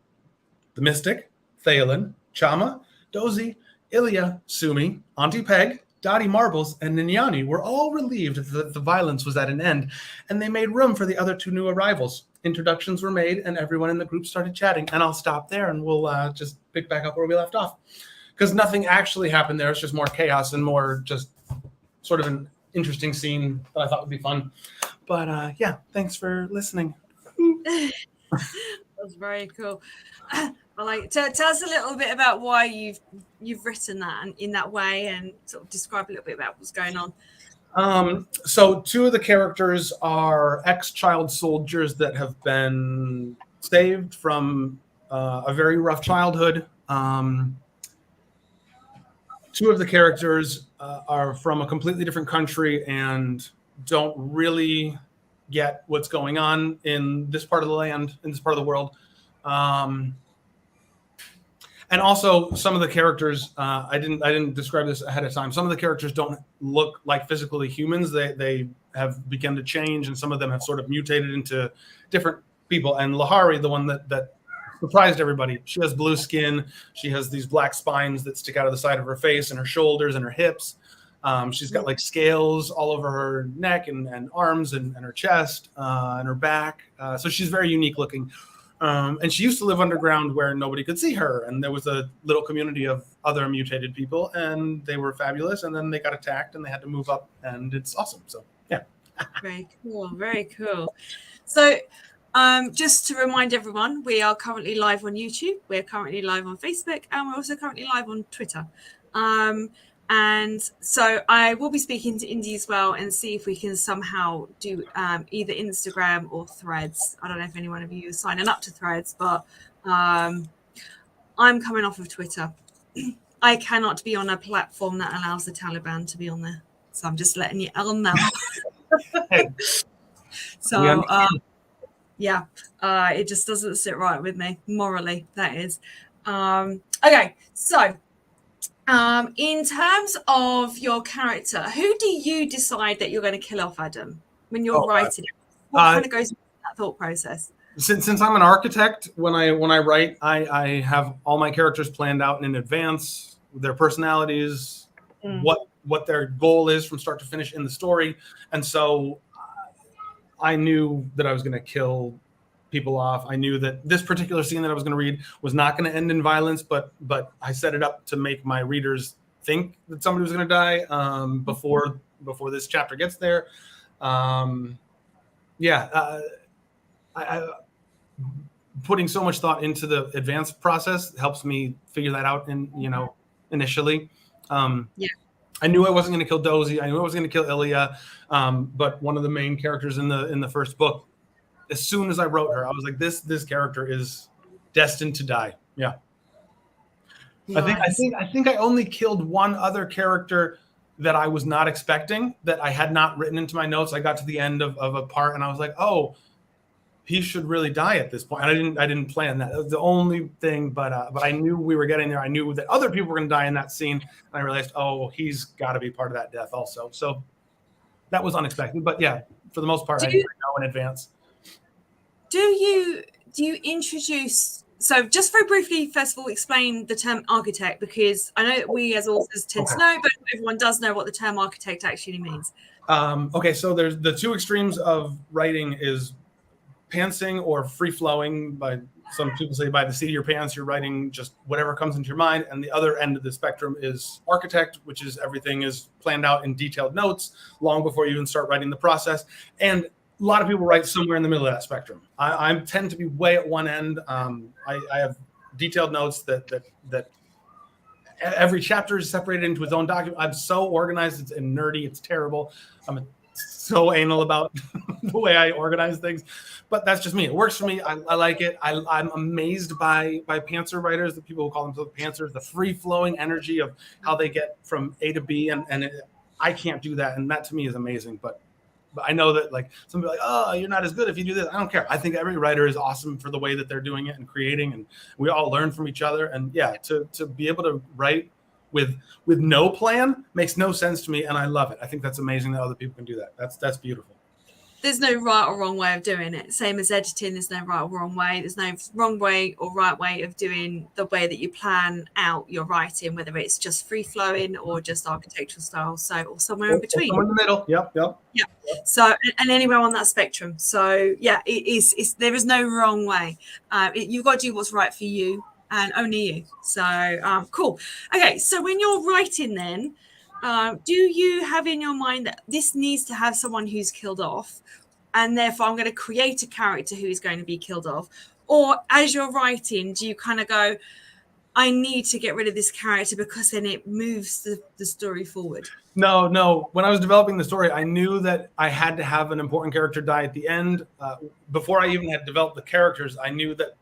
The mystic, Thalen, Chama, Dozy, Ilya, Sumi, Auntie Peg, Dottie Marbles, and Ninyani were all relieved that the violence was at an end, and they made room for the other two new arrivals. Introductions were made, and everyone in the group started chatting. And I'll stop there, and we'll just pick back up where we left off. Because nothing actually happened there. It's just more chaos and more just sort of an interesting scene that I thought would be fun. But yeah, thanks for listening. That was very cool. Well, like, tell us a little bit about why you've written that in that way, and sort of describe a little bit about what's going on. So two of the characters are ex-child soldiers that have been saved from a very rough childhood. Two of the characters are from a completely different country and don't really get what's going on in this part of the land, in this part of the world. And also, some of the characters, I didn't describe this ahead of time. Some of the characters don't look like physically humans. They have begun to change, and some of them have sort of mutated into different people. And Lahari, the one that surprised everybody, she has blue skin. She has these black spines that stick out of the side of her face and her shoulders and her hips. She's got like scales all over her neck and arms and her chest and her back. So she's very unique looking. And she used to live underground where nobody could see her. And there was a little community of other mutated people, and they were fabulous. And then they got attacked and they had to move up, and it's awesome. So, yeah. Very cool. Very cool. So just to remind everyone, we are currently live on YouTube. We're currently live on Facebook, and we're also currently live on Twitter. And so I will be speaking to Indy as well and see if we can somehow do either Instagram or Threads. I don't know if any one of you is signing up to Threads, but I'm coming off of Twitter. I cannot be on a platform that allows the Taliban to be on there. So I'm just letting you all know. So, yeah, it just doesn't sit right with me morally, that is. Okay, so in terms of your character, who do you decide that you're going to kill off, Adam, when you're writing? What kind of goes into that thought process? Since I'm an architect, when I write, I have all my characters planned out in advance, their personalities, what their goal is from start to finish in the story. And so I knew that I was going to kill people off. I knew that this particular scene that I was going to read was not going to end in violence, but I set it up to make my readers think that somebody was going to die before this chapter gets there. I putting so much thought into the advanced process helps me figure that out initially. I knew I wasn't going to kill Dozy. I knew I was going to kill Ilya. But one of the main characters in the first book, as soon as I wrote her, I was like, this character is destined to die. Yeah. Nice. I think I only killed one other character that I was not expecting, that I had not written into my notes. I got to the end of a part and I was like, oh, he should really die at this point. And I didn't plan that. That was the only thing, but I knew we were getting there. I knew that other people were going to die in that scene. And I realized, oh, he's got to be part of that death also. So that was unexpected. But yeah, for the most part, I didn't know in advance. Do you introduce, so just very briefly, first of all, explain the term architect, because I know that we as authors tend to know, but everyone does know what the term architect actually means. Okay, so there's the two extremes of writing is pantsing or free flowing. By some people say by the seat of your pants, you're writing just whatever comes into your mind. And the other end of the spectrum is architect, which is everything is planned out in detailed notes long before you even start writing the process. And a lot of people write somewhere in the middle of that spectrum. I tend to be way at one end. I have detailed notes that every chapter is separated into its own document. I'm so organized and nerdy. It's terrible. I'm so anal about the way I organize things, but that's just me. It works for me. I like it. I'm amazed by pantser writers, the people who call themselves pantsers, the free flowing energy of how they get from A to B. I can't do that. And that to me is amazing. But I know that like somebody like, oh, you're not as good if you do this. I don't care. I think every writer is awesome for the way that they're doing it and creating, and we all learn from each other. And yeah, to be able to write with no plan makes no sense to me, and I love it. I think that's amazing that other people can do that. That's beautiful. There's no right or wrong way of doing it. Same as editing, there's no right or wrong way. There's no wrong way or right way of doing the way that you plan out your writing, whether it's just free flowing or just architectural style, or somewhere in between. Somewhere in the middle. Yep. So, and anywhere on that spectrum. So yeah, there is no wrong way. You've got to do what's right for you and only you. So cool. Okay, so when you're writing then, do you have in your mind that this needs to have someone who's killed off, and therefore I'm going to create a character who is going to be killed off? Or as you're writing, do you kind of go, I need to get rid of this character because then it moves the story forward? No. When I was developing the story, I knew that I had to have an important character die at the end. Before I even had developed the characters, I knew that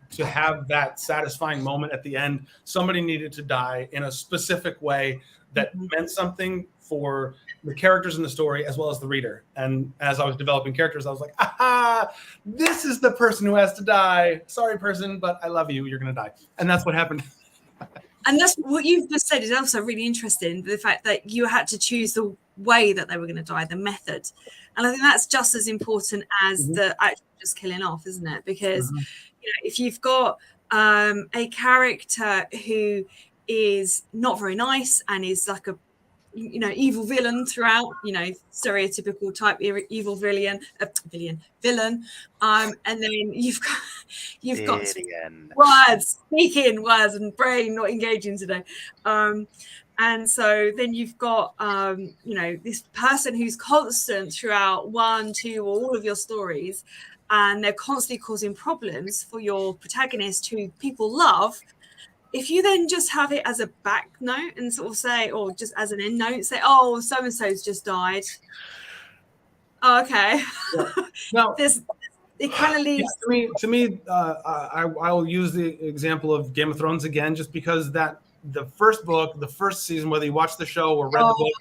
to have that satisfying moment at the end, somebody needed to die in a specific way that meant something for the characters in the story as well as the reader. And as I was developing characters, I was like, aha, this is the person who has to die. Sorry, person, but I love you. You're going to die. And that's what happened. And that's what you've just said is also really interesting. The fact that you had to choose the way that they were going to die, the method. And I think that's just as important as the actual just killing off, isn't it? Because if you've got a character who is not very nice and is like a evil villain throughout, stereotypical type evil villain, and then you've got speaking words and brain not engaging today, and so then you've got this person who's constant throughout 1, 2, or all of your stories, and they're constantly causing problems for your protagonist who people love. If you then just have it as a back note and sort of say, or just as an end note, say, oh, so-and-so's just died. Oh, okay. Yeah. No, it kind of leaves. To me, I'll use the example of Game of Thrones again, just because that the first book, the first season, whether you watch the show or read the book,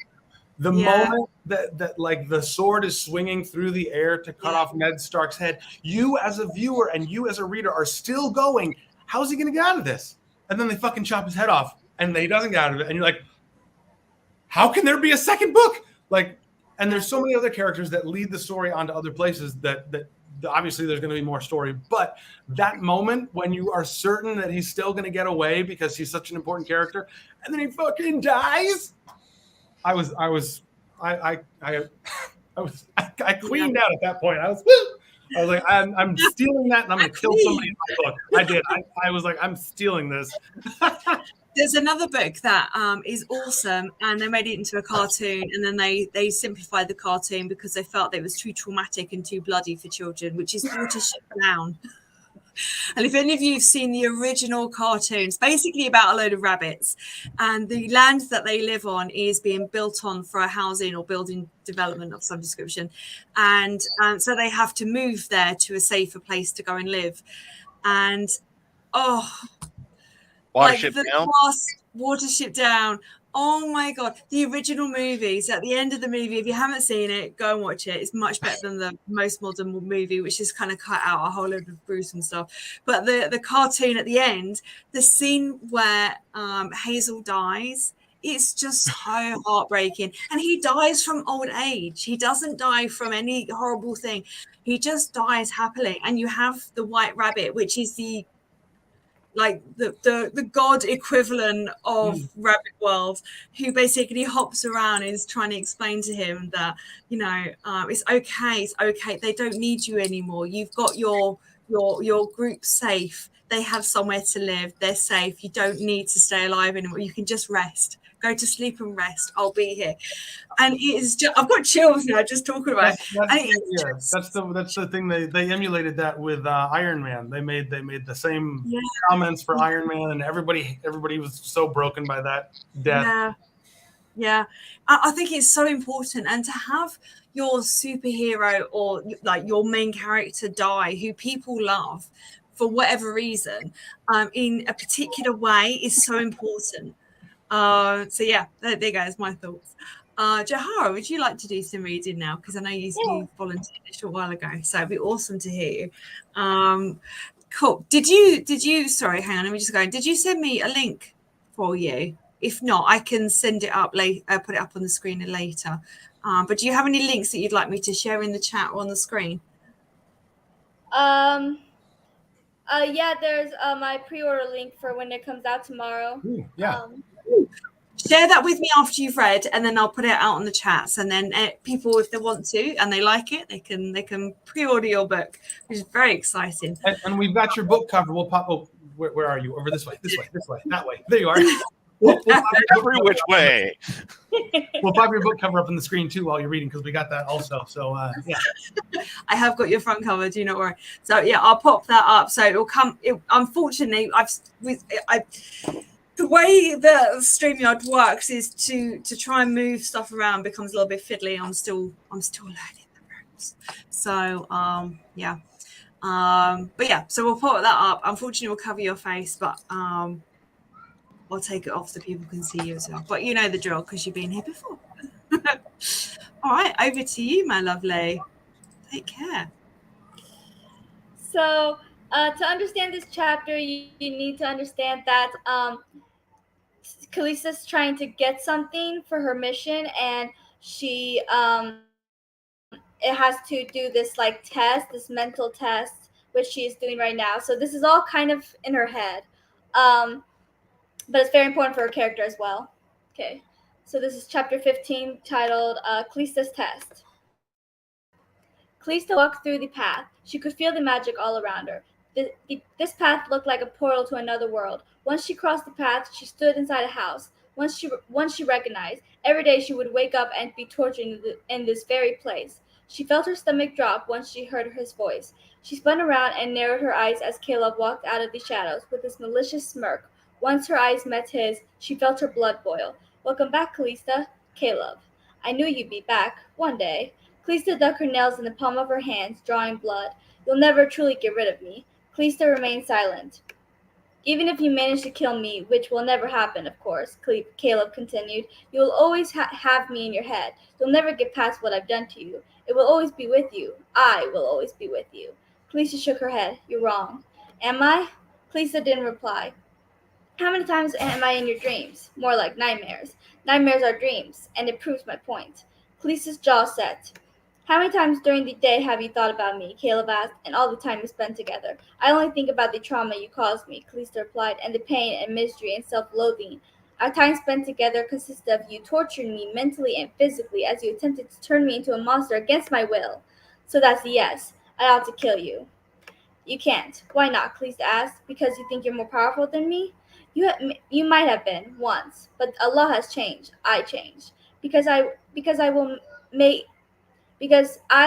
the moment that like the sword is swinging through the air to cut off Ned Stark's head, you as a viewer and you as a reader are still going, how's he going to get out of this? And then they fucking chop his head off and he doesn't get out of it. And you're like, how can there be a second book? Like, and there's so many other characters that lead the story onto other places that obviously there's going to be more story. But that moment when you are certain that he's still going to get away because he's such an important character, and then he fucking dies. I queened out at that point. I was like, I'm stealing that, and I'm going to kill somebody in my book. I did. I was like, I'm stealing this. There's another book that is awesome, and they made it into a cartoon, and then they simplified the cartoon because they felt that it was too traumatic and too bloody for children, which is Watership Down. And if any of you have seen the original cartoons, basically about a load of rabbits, and the land that they live on is being built on for a housing or building development of some description. And so they have to move there to a safer place to go and live. And, Watership Down. Watership Down. Oh my God. The original movies, at the end of the movie, if you haven't seen it, go and watch it. It's much better than the most modern movie, which is kind of cut out a whole load of gruesome stuff. But the cartoon at the end, the scene where Hazel dies, it's just so heartbreaking. And he dies from old age. He doesn't die from any horrible thing. He just dies happily. And you have the white rabbit, which is the like the god equivalent of Rabbit World, who basically hops around and is trying to explain to him that, you know, it's okay, they don't need you anymore, you've got your group safe, they have somewhere to live, they're safe, you don't need to stay alive anymore, you can just rest, go to sleep and rest, I'll be here. And it is just, I've got chills now just talking about it. That's the thing, they emulated that with Iron Man. They made the same comments for Iron Man, and everybody was so broken by that death. Yeah, I think it's so important, and to have your superhero or like your main character die, who people love for whatever reason, in a particular way is so important. So yeah, there you go. That's my thoughts. Jahara, would you like to do some reading now? Because I know you volunteered a short while ago, so it'd be awesome to hear you. Cool. Did you? Sorry, hang on. Let me just go. Did you send me a link for you? If not, I can send it up later. Put it up on the screen later. But do you have any links that you'd like me to share in the chat or on the screen? Yeah, there's my pre-order link for when it comes out tomorrow. Share that with me after you've read, and then I'll put it out on the chats. And then people, if they want to and they like it, they can pre-order your book, which is very exciting. And we've got your book cover. We'll pop. Oh, where are you? Over this way, that way. There you are. We'll every which way. We'll pop your book cover up on the screen too while you're reading, because we got that also. So yeah. I have got your front cover. Do not worry. So yeah, I'll pop that up. So it'll come. Unfortunately, the way that StreamYard works is to try and move stuff around becomes a little bit fiddly. I'm still learning the ropes. So yeah. But yeah, so we'll put that up. Unfortunately, we'll cover your face, but I'll take it off so people can see you as well. But you know the drill because you've been here before. All right, over to you, my lovely. Take care. So to understand this chapter, you need to understand that Kalisa's trying to get something for her mission, and she it has to do this like test, this mental test, which she is doing right now. So this is all kind of in her head, but it's very important for her character as well. Okay, so this is chapter 15, titled Kalisa's Test. Kalista walked through the path. She could feel the magic all around her. This path looked like a portal to another world. Once she crossed the path, she stood inside a house. Once she recognized, every day she would wake up and be tortured in this very place. She felt her stomach drop once she heard his voice. She spun around and narrowed her eyes as Caleb walked out of the shadows with his malicious smirk. Once her eyes met his, she felt her blood boil. "Welcome back, Kalista." "Caleb, I knew you'd be back, one day." Kalista dug her nails in the palm of her hands, drawing blood. "You'll never truly get rid of me." Kalista remained silent. "Even if you manage to kill me, which will never happen, of course," Caleb continued, "you will always have me in your head. You'll never get past what I've done to you. It will always be with you. I will always be with you." Kalista shook her head. "You're wrong." "Am I?" Kalista didn't reply. "How many times am I in your dreams?" "More like nightmares." "Nightmares are dreams, and it proves my point." Kalista's jaw set. "How many times during the day have you thought about me?" Caleb asked, "and all the time we spent together?" "I only think about the trauma you caused me," Kalista replied, "and the pain and misery and self-loathing. Our time spent together consisted of you torturing me mentally and physically as you attempted to turn me into a monster against my will. So that's a yes. I ought to kill you." "You can't." "Why not?" Kalista asked. "Because you think you're more powerful than me?" You might have been, once, but a lot has changed. I changed. Because I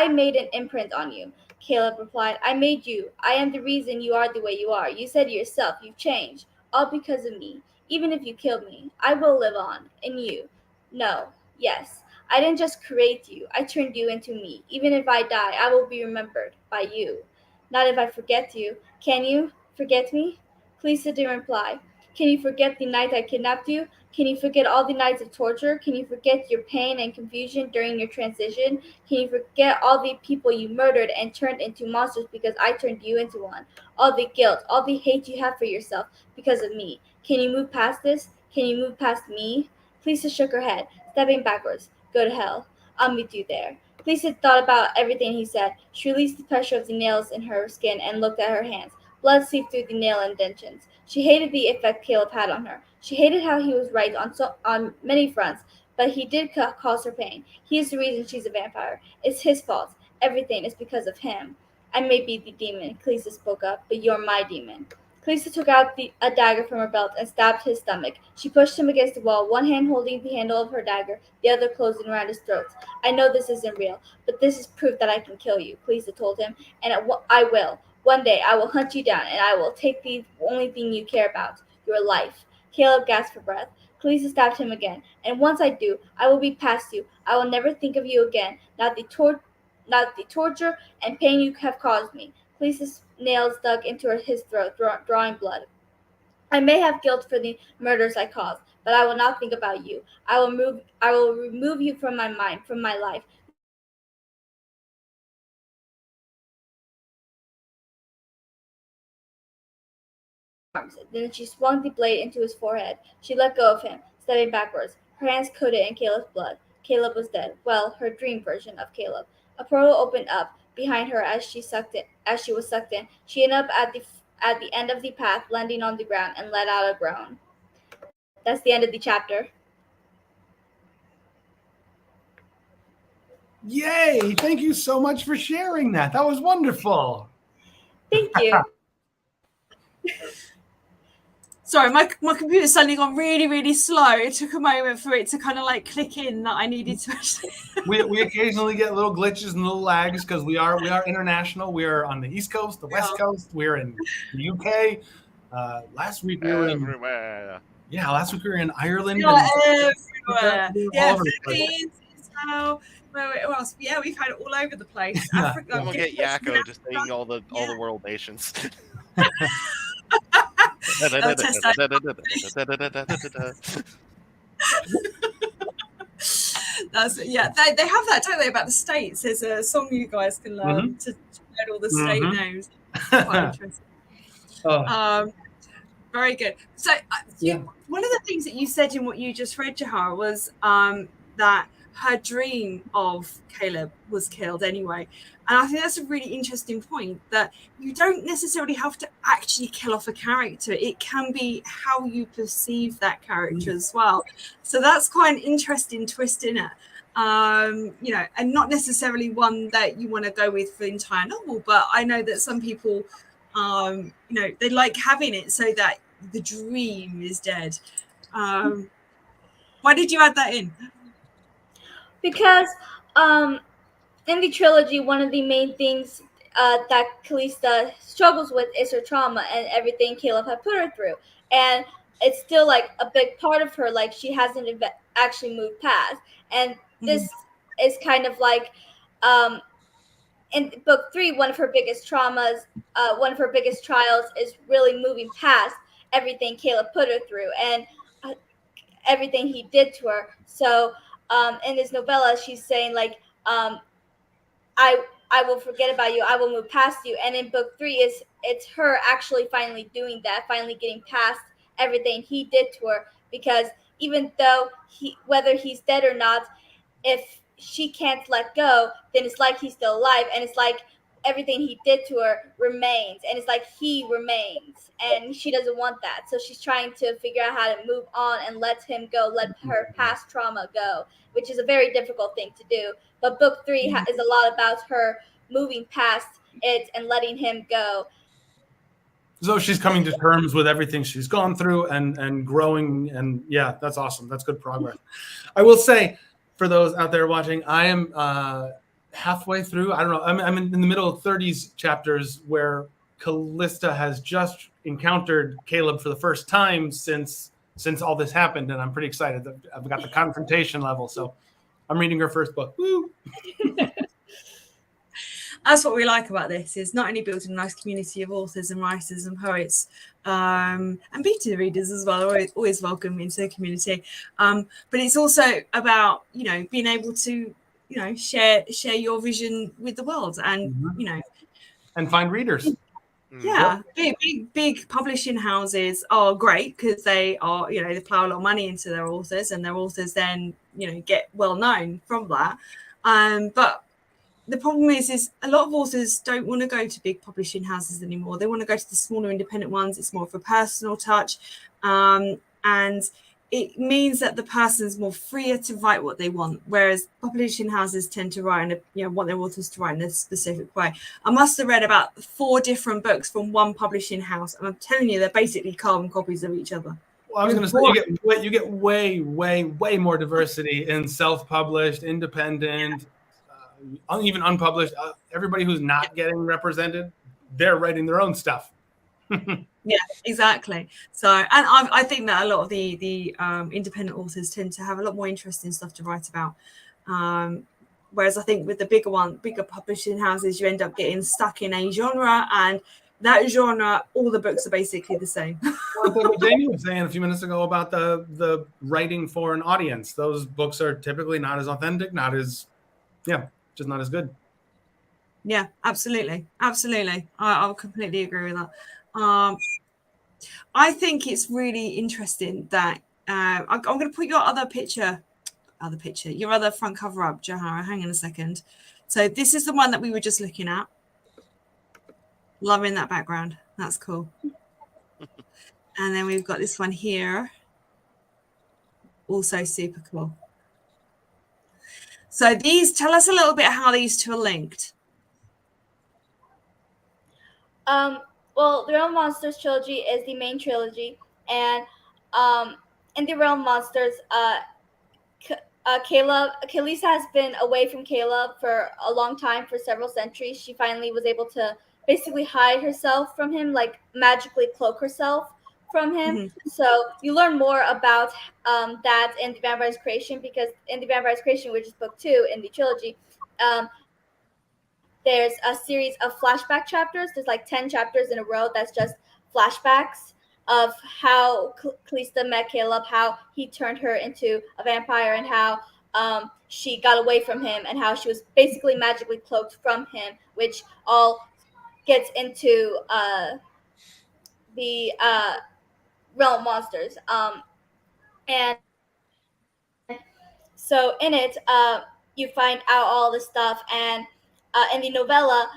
made an imprint on you," Caleb replied. "I made you. I am the reason you are the way you are. You said it yourself. You've changed. All because of me. Even if you killed me, I will live on. In you. No. Yes. I didn't just create you. I turned you into me. Even if I die, I will be remembered by you. Not if I forget you. Can you forget me?" Kalista didn't reply. "Can you forget the night I kidnapped you? Can you forget all the nights of torture? Can you forget your pain and confusion during your transition? Can you forget all the people you murdered and turned into monsters because I turned you into one? All the guilt, all the hate you have for yourself because of me. Can you move past this? Can you move past me?" Lisa shook her head, stepping backwards. "Go to hell. I'll meet you there." Lisa thought about everything he said. She released the pressure of the nails in her skin and looked at her hands. Blood seeped through the nail indentions. She hated the effect Caleb had on her. She hated how he was right on many fronts, but he did cause her pain. He is the reason she's a vampire. It's his fault. Everything is because of him. I may be the demon, Kalista spoke up, but you're my demon. Kalista took out a dagger from her belt and stabbed his stomach. She pushed him against the wall, one hand holding the handle of her dagger, the other closing around his throat. I know this isn't real, but this is proof that I can kill you, Kalista told him, and I will. One day I will hunt you down, and I will take the only thing you care about, your life. Caleb gasped for breath. Kalista stabbed him again, and once I do, I will be past you. I will never think of you again, not the torture and pain you have caused me. Kalista's nails dug into his throat, drawing blood. I may have guilt for the murders I caused, but I will not think about you. I will remove you from my mind, from my life. Then she swung the blade into his forehead. She let go of him, stepping backwards. Her hands coated in Caleb's blood. Caleb was dead. Well, her dream version of Caleb. A portal opened up behind her as she was sucked in. She ended up at the end of the path, landing on the ground, and let out a groan. That's the end of the chapter. Yay! Thank you so much for sharing that. That was wonderful. Thank you. Sorry, my computer's suddenly gone really, really slow. It took a moment for it to kind of like click in that I needed to actually. we occasionally get little glitches and little lags because we are international. We're on the East Coast, the West Coast. We're in the UK. Last week we were everywhere. Last week we were in Ireland. Everywhere. Yeah, Philippines, Israel. Where else? Yeah, we've had it all over the place. Yeah. Africa. We'll get Yakko just saying all the world nations. That's they have that, don't they, about the states? There's a song you guys can learn to learn all the state names. Quite interesting. Very good. So one of the things that you said in what you just read, Jahara, was that her dream of Caleb was killed anyway. And I think that's a really interesting point, that you don't necessarily have to actually kill off a character. It can be how you perceive that character as well. So that's quite an interesting twist in it. And not necessarily one that you want to go with for the entire novel, but I know that some people, they like having it so that the dream is dead. Why did you add that in? Because in the trilogy, one of the main things that Kalista struggles with is her trauma and everything Caleb had put her through. And it's still like a big part of her, like she hasn't actually moved past. And this is kind of like in book 3, one of her biggest trials is really moving past everything Caleb put her through and everything he did to her. So in this novella, she's saying like, I will forget about you. I will move past you. And in book 3, it's her actually finally doing that, finally getting past everything he did to her. Because even though whether he's dead or not, if she can't let go, then it's like he's still alive. And it's like everything he did to her remains. And it's like he remains. And she doesn't want that. So she's trying to figure out how to move on and let him go, let her past trauma go, which is a very difficult thing to do. But book 3 is a lot about her moving past it and letting him go. So she's coming to terms with everything she's gone through and growing. And yeah, that's awesome. That's good progress. I will say, for those out there watching, I am halfway through. I don't know. I'm in the middle of 30s chapters where Kalista has just encountered Caleb for the first time since all this happened. And I'm pretty excited that I've got the confrontation level. So I'm reading her first book. Woo! That's what we like about this, is not only building a nice community of authors and writers and poets and beta readers as well, always welcome into the community, but it's also about being able to share your vision with the world and and find readers. Yeah, big publishing houses are great because they are they plow a lot of money into their authors, and their authors then get well known from that, but the problem is a lot of authors don't want to go to big publishing houses anymore. They want to go to the smaller independent ones. It's more of a personal touch, and it means that the person's more freer to write what they want, whereas publishing houses tend to write want their authors to write in a specific way. I must have read about 4 different books from one publishing house, and I'm telling you, they're basically carbon copies of each other. Well, I was going to say you get way more diversity in self-published, independent, even unpublished. Everybody who's not getting represented, they're writing their own stuff. Yeah, exactly. So, and I think that a lot of the independent authors tend to have a lot more interesting stuff to write about. Whereas I think with the bigger publishing houses, you end up getting stuck in a genre, and that genre, all the books are basically the same. Well, what Jamie was saying a few minutes ago about the writing for an audience, those books are typically not as authentic, just not as good. Yeah, absolutely. I'll completely agree with that. I think it's really interesting that I'm going to put your other front cover up, Johara. Hang on a second. So this is the one that we were just looking at. Loving that background. That's cool. And then we've got this one here. Also super cool. So tell us a little bit how these two are linked. Well, the Realm Monsters trilogy is the main trilogy, and in the Realm Monsters, Khaleesi has been away from Caleb for a long time, for several centuries. She finally was able to basically hide herself from him, like magically cloak herself from him. Mm-hmm. So you learn more about that in the Vampire's Creation, because in the Vampire's Creation, which is book 2 in the trilogy, there's a series of flashback chapters. There's like 10 chapters in a row that's just flashbacks of how Khaleesi met Caleb, how he turned her into a vampire, and how she got away from him, and how she was basically magically cloaked from him, which all gets into the Realm Monsters. And so in it, you find out all this stuff, and in the novella,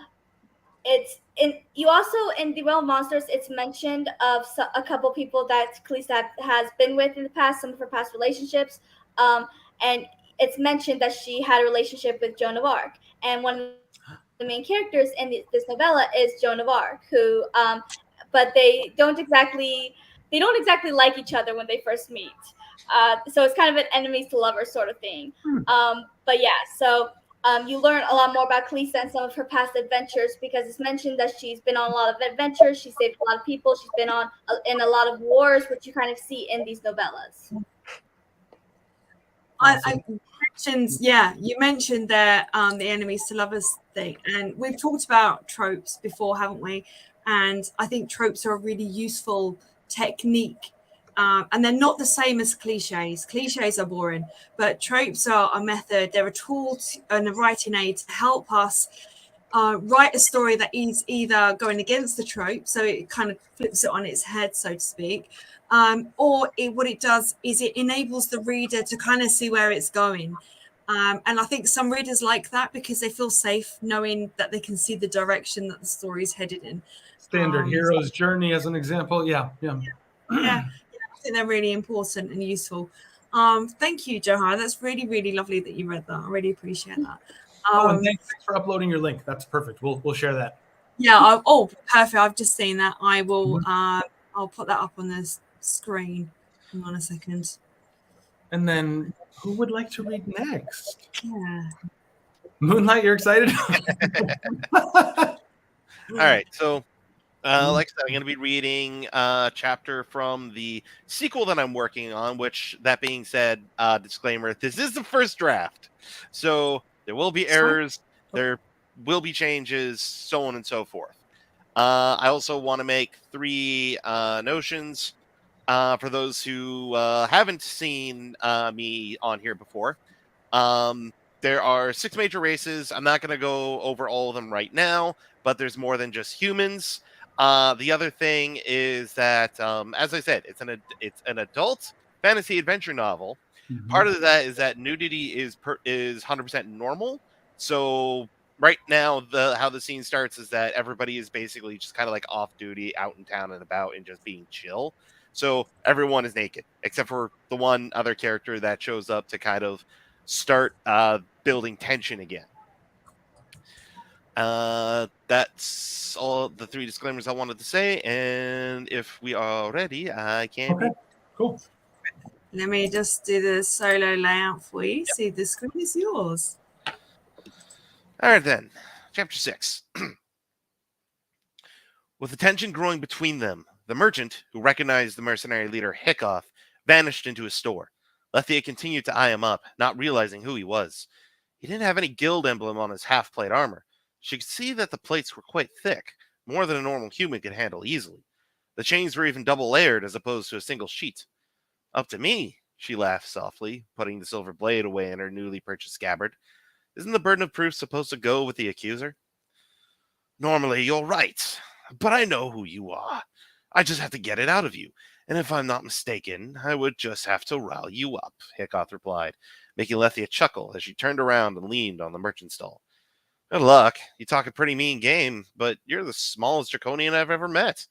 you also in the Realm Monsters, it's mentioned of a couple people that Khaleesi has been with in the past, some of her past relationships, and it's mentioned that she had a relationship with Joan of Arc, and one of the main characters in this novella is Joan of Arc, who, but they don't exactly like each other when they first meet, so it's kind of an enemies to lovers sort of thing. But yeah, so. You learn a lot more about Khaleesi and some of her past adventures, because it's mentioned that she's been on a lot of adventures. She saved a lot of people. She's been in a lot of wars, which you kind of see in these novellas. You mentioned that the enemies to lovers thing, and we've talked about tropes before, haven't we? And I think tropes are a really useful technique. And they're not the same as cliches. Cliches are boring, but tropes are a method. They're a tool and a writing aid to help us write a story that is either going against the trope, so it kind of flips it on its head, so to speak, or what it does is it enables the reader to kind of see where it's going. And I think some readers like that because they feel safe knowing that they can see the direction that the story is headed in. Standard hero's journey as an example. Yeah. I think they're really important and useful. Thank you, Johar. That's really, really lovely that you read that. I really appreciate that. And thanks for uploading your link. That's perfect. We'll share that. Yeah. Perfect. I've just seen that. I will. I'll put that up on the screen. Hang on a second. And then, who would like to read next? Yeah. Moonlight, you're excited? All right. So. Like I said, I'm going to be reading a chapter from the sequel that I'm working on, which, that being said, disclaimer, this is the first draft. So there will be errors, there will be changes, so on and so forth. I also want to make 3 notions for those who haven't seen me on here before. There are 6 major races. I'm not going to go over all of them right now, but there's more than just humans. The other thing is that, as I said, it's an adult fantasy adventure novel. Mm-hmm. Part of that is that nudity is 100% normal. So right now, how the scene starts is that everybody is basically just kind of like off duty, out in town and about, and just being chill. So everyone is naked except for the one other character that shows up to kind of start building tension again. That's all the 3 disclaimers I wanted to say, and if we are ready, I can Okay, cool. Let me just do the solo layout for you. See, the screen is yours. All right, then. Chapter 6. With the tension growing between them, the merchant, who recognized the mercenary leader Hickoff, vanished into his store. Lethia continued to eye him up, not realizing who he was. He didn't have any guild emblem on his half-plate armor. She could see that the plates were quite thick, more than a normal human could handle easily. The chains were even double-layered as opposed to a single sheet. Up to me, she laughed softly, putting the silver blade away in her newly purchased scabbard. Isn't the burden of proof supposed to go with the accuser? Normally, you're right, but I know who you are. I just have to get it out of you, and if I'm not mistaken, I would just have to rile you up, Hickoff replied, making Lethia chuckle as she turned around and leaned on the merchant stall. Good luck. You talk a pretty mean game, but you're the smallest draconian I've ever met.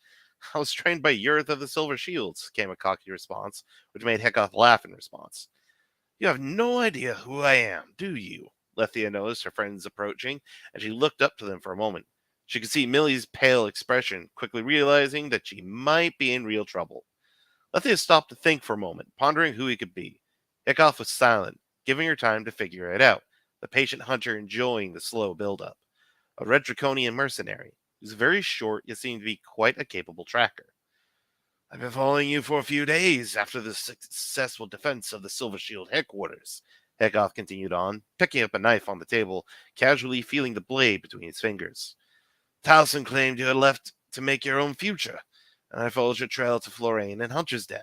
I was trained by Yurth of the Silver Shields, came a cocky response, which made Hickoff laugh in response. You have no idea who I am, do you? Lethia noticed her friends approaching, and she looked up to them for a moment. She could see Millie's pale expression, quickly realizing that she might be in real trouble. Lethia stopped to think for a moment, pondering who he could be. Hickoff was silent, giving her time to figure it out, the patient hunter enjoying the slow build-up. A red draconian mercenary, who's very short yet seemed to be quite a capable tracker. I've been following you for a few days after the successful defense of the Silver Shield headquarters, Hickoff continued on, picking up a knife on the table, casually feeling the blade between his fingers. Towson claimed you had left to make your own future, and I followed your trail to Florane and Hunter's Den.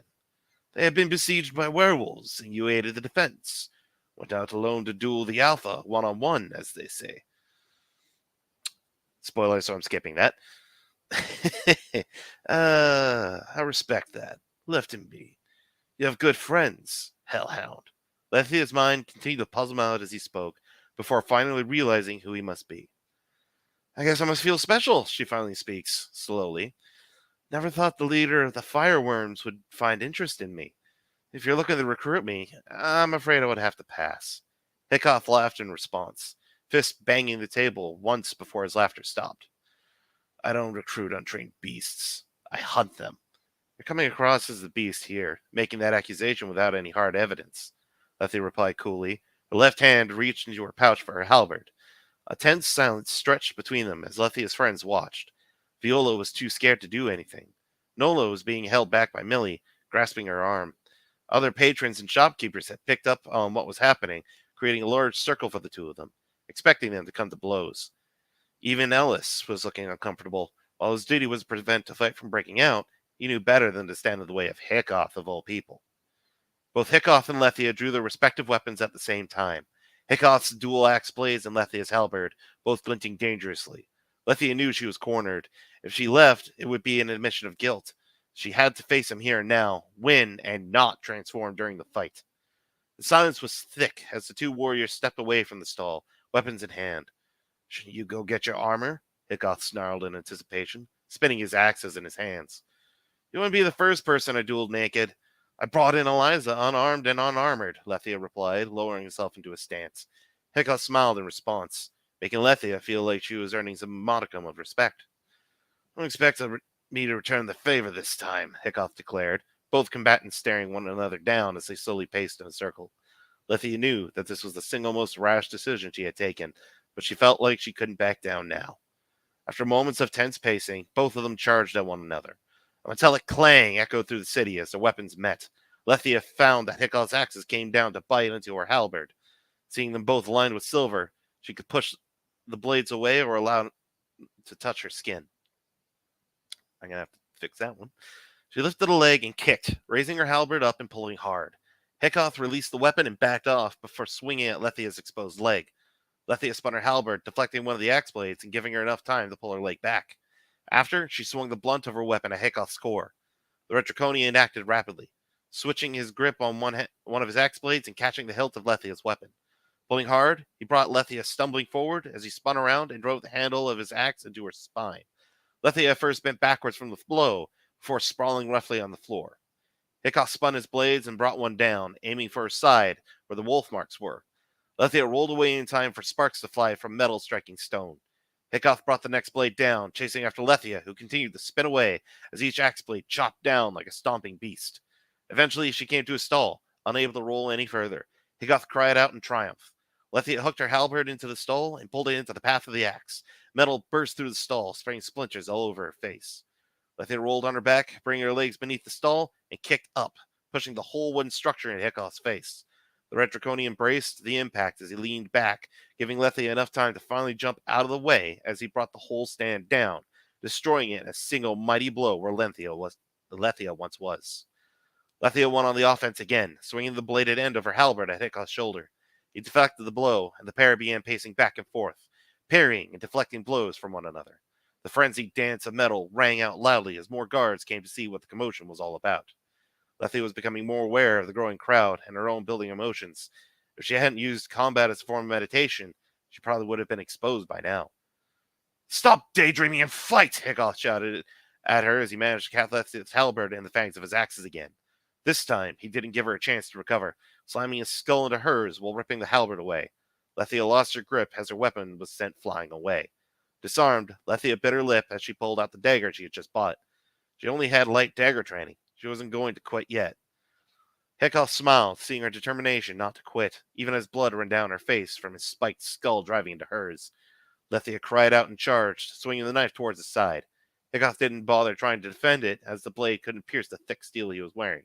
They had been besieged by werewolves, and you aided the defense. Went out alone to duel the Alpha, one-on-one, as they say. Spoiler, so I'm skipping that. I respect that. Left him be. You have good friends, Hellhound. Lethia's mind continued to puzzle him out as he spoke, before finally realizing who he must be. I guess I must feel special, she finally speaks, slowly. Never thought the leader of the fireworms would find interest in me. If you're looking to recruit me, I'm afraid I would have to pass. Hickoff laughed in response, fist banging the table once before his laughter stopped. I don't recruit untrained beasts. I hunt them. You're coming across as the beast here, making that accusation without any hard evidence. Lethia replied coolly. Her left hand reached into her pouch for her halberd. A tense silence stretched between them as Lethia's friends watched. Viola was too scared to do anything. Nola was being held back by Millie, grasping her arm. Other patrons and shopkeepers had picked up on what was happening, creating a large circle for the two of them, expecting them to come to blows. Even Ellis was looking uncomfortable. While his duty was to prevent the fight from breaking out, he knew better than to stand in the way of Hickoff of all people. Both Hickoff and Lethia drew their respective weapons at the same time. Hickoff's dual axe blades and Lethia's halberd, both glinting dangerously. Lethia knew she was cornered. If she left, it would be an admission of guilt. She had to face him here and now, win, and not transform during the fight. The silence was thick as the two warriors stepped away from the stall, weapons in hand. Shouldn't you go get your armor? Hickoff snarled in anticipation, spinning his axes in his hands. You wouldn't be the first person I dueled naked. I brought in Eliza unarmed and unarmored, Lethia replied, lowering herself into a stance. Hickoff smiled in response, making Lethia feel like she was earning some modicum of respect. Don't expect me to return the favor this time, Hickoff declared, both combatants staring one another down as they slowly paced in a circle. Lethia knew that this was the single most rash decision she had taken, but she felt like she couldn't back down now. After moments of tense pacing, both of them charged at one another. A metallic clang echoed through the city as their weapons met. Lethia found that Hickoff's axes came down to bite into her halberd. Seeing them both lined with silver, she could push the blades away or allow them to touch her skin. I'm going to have to fix that one. She lifted a leg and kicked, raising her halberd up and pulling hard. Hickoff released the weapon and backed off before swinging at Lethia's exposed leg. Lethia spun her halberd, deflecting one of the axe blades and giving her enough time to pull her leg back. After, she swung the blunt of her weapon at Hickoff's core. The red draconian acted rapidly, switching his grip on one of his axe blades and catching the hilt of Lethia's weapon. Pulling hard, he brought Lethia stumbling forward as he spun around and drove the handle of his axe into her spine. Lethia first bent backwards from the blow before sprawling roughly on the floor. Hickoff spun his blades and brought one down, aiming for her side where the wolf marks were. Lethia rolled away in time for sparks to fly from metal striking stone. Hickoff brought the next blade down, chasing after Lethia, who continued to spin away as each axe blade chopped down like a stomping beast. Eventually, she came to a stall, unable to roll any further. Hickoff cried out in triumph. Lethia hooked her halberd into the stall and pulled it into the path of the axe. Metal burst through the stall, spraying splinters all over her face. Lethia rolled on her back, bringing her legs beneath the stall, and kicked up, pushing the whole wooden structure in Hickoff's face. The Red Draconian braced the impact as he leaned back, giving Lethia enough time to finally jump out of the way as he brought the whole stand down, destroying it in a single mighty blow where Lethia once was. Lethia won on the offense again, swinging the bladed end of her halberd at Hickoff's shoulder. He deflected the blow, and the pair began pacing back and forth, parrying and deflecting blows from one another. The frenzied dance of metal rang out loudly as more guards came to see what the commotion was all about. Lethia was becoming more aware of the growing crowd and her own building emotions. If she hadn't used combat as a form of meditation, she probably would have been exposed by now. "Stop daydreaming and fight!" Hickoff shouted at her as he managed to catch Lethia's halberd in the fangs of his axes again. This time, he didn't give her a chance to recover, slamming his skull into hers while ripping the halberd away. Lethia lost her grip as her weapon was sent flying away. Disarmed, Lethia bit her lip as she pulled out the dagger she had just bought. She only had light dagger training. She wasn't going to quit yet. Hickoff smiled, seeing her determination not to quit, even as blood ran down her face from his spiked skull driving into hers. Lethia cried out and charged, swinging the knife towards his side. Hickoff didn't bother trying to defend it, as the blade couldn't pierce the thick steel he was wearing.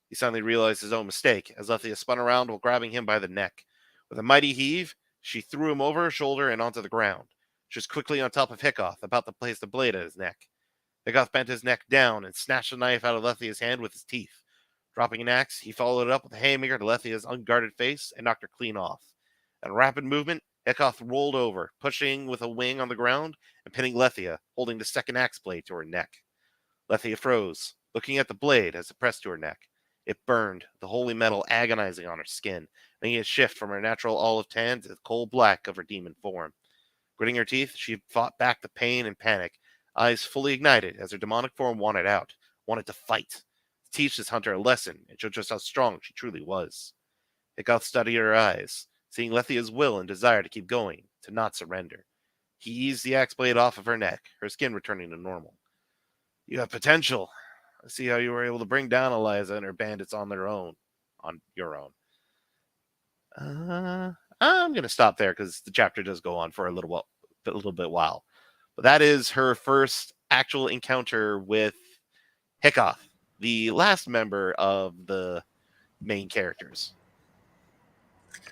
He suddenly realized his own mistake, as Lethia spun around while grabbing him by the neck. With a mighty heave, she threw him over her shoulder and onto the ground. She was quickly on top of Hickoff, about to place the blade at his neck. Hickoff bent his neck down and snatched the knife out of Lethia's hand with his teeth. Dropping an axe, he followed it up with a haymaker to Lethia's unguarded face and knocked her clean off. In a rapid movement, Hickoff rolled over, pushing with a wing on the ground and pinning Lethia, holding the second axe blade to her neck. Lethia froze, looking at the blade as it pressed to her neck. It burned, the holy metal agonizing on her skin, making it shift from her natural olive tan to the coal black of her demon form. Gritting her teeth, she fought back the pain and panic, eyes fully ignited as her demonic form wanted out, wanted to fight, to teach this hunter a lesson and show just how strong she truly was. Hickoff studied her eyes, seeing Lethia's will and desire to keep going, to not surrender. He eased the axe blade off of her neck, her skin returning to normal. "You have potential. I see how you were able to bring down Eliza and her bandits on your own. I'm going to stop there because the chapter does go on for a little while. But that is her first actual encounter with Hickoff, the last member of the main characters.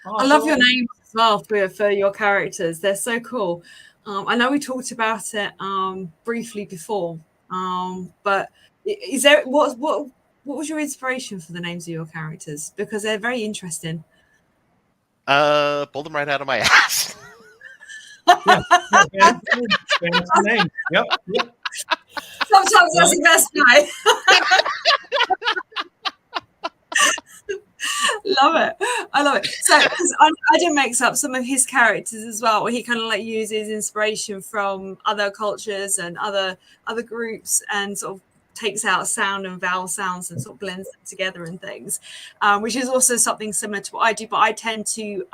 I love your names as well for your characters. They're so cool. I know we talked about it briefly before, but is there what was your inspiration for the names of your characters? Because they're very interesting. Pulled them right out of my ass. Fancy name. Yep. Sometimes that's the best way. Love it. I love it. So Adam makes up some of his characters as well, where he kind of like uses inspiration from other cultures and other groups and sort of takes out sound and vowel sounds and sort of blends them together and things, which is also something similar to what I do. But I tend to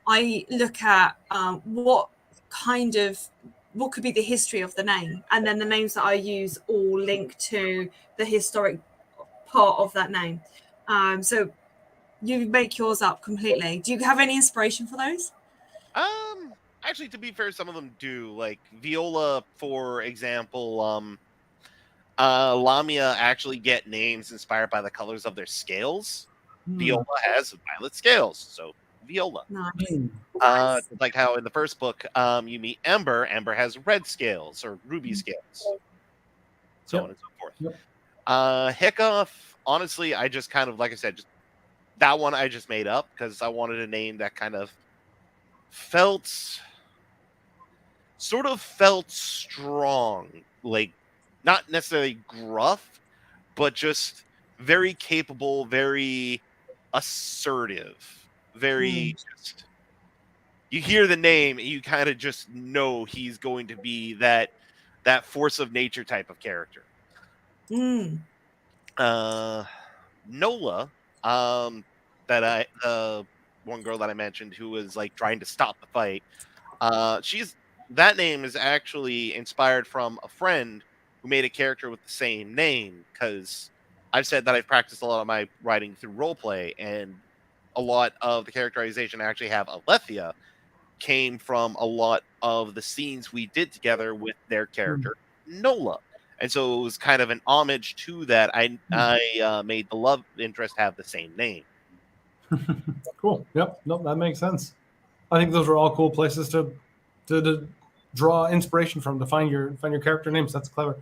I look at what could be the history of the name, and then the names that I use all link to the historic part of that name. So you make yours up completely. Do you have any inspiration for those? Actually, to be fair, some of them do. Like Viola, for example, Lamia actually get names inspired by the colors of their scales. Viola has violet scales, so Viola. Nice. Like how in the first book, you meet Ember. Ember has red scales or ruby scales, so on and so forth. Hickoff, honestly, I just kind of, like I said, just that one I just made up because I wanted a name that kind of felt strong, like not necessarily gruff, but just very capable, very assertive. very just, you hear the name and you kind of just know he's going to be that force of nature type of character. Nola, that the one girl that I mentioned who was like trying to stop the fight, that name is actually inspired from a friend who made a character with the same name, because I've said that I've practiced a lot of my writing through roleplay, and a lot of the characterization I actually have Alethea came from a lot of the scenes we did together with their character Nola. And so it was kind of an homage to that. I made the love interest have the same name. Cool. Yep. Nope. That makes sense. I think those are all cool places to draw inspiration from, to find your character names. That's clever.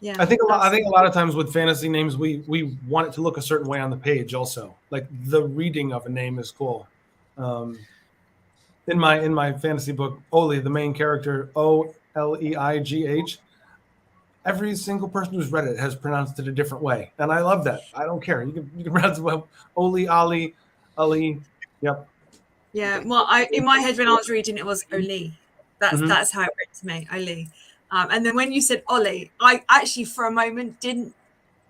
Yeah, I think a lot of times with fantasy names, we want it to look a certain way on the page. Also, like the reading of a name is cool. In my fantasy book, Oli, the main character, Oleigh, every single person who's read it has pronounced it a different way, and I love that. I don't care. You can pronounce it well. Oli, Ali, Ali. Yep. Yeah. Well, in my head when I was reading it was Oli. That's how it went to me, Oli. And then when you said Ollie, I actually for a moment didn't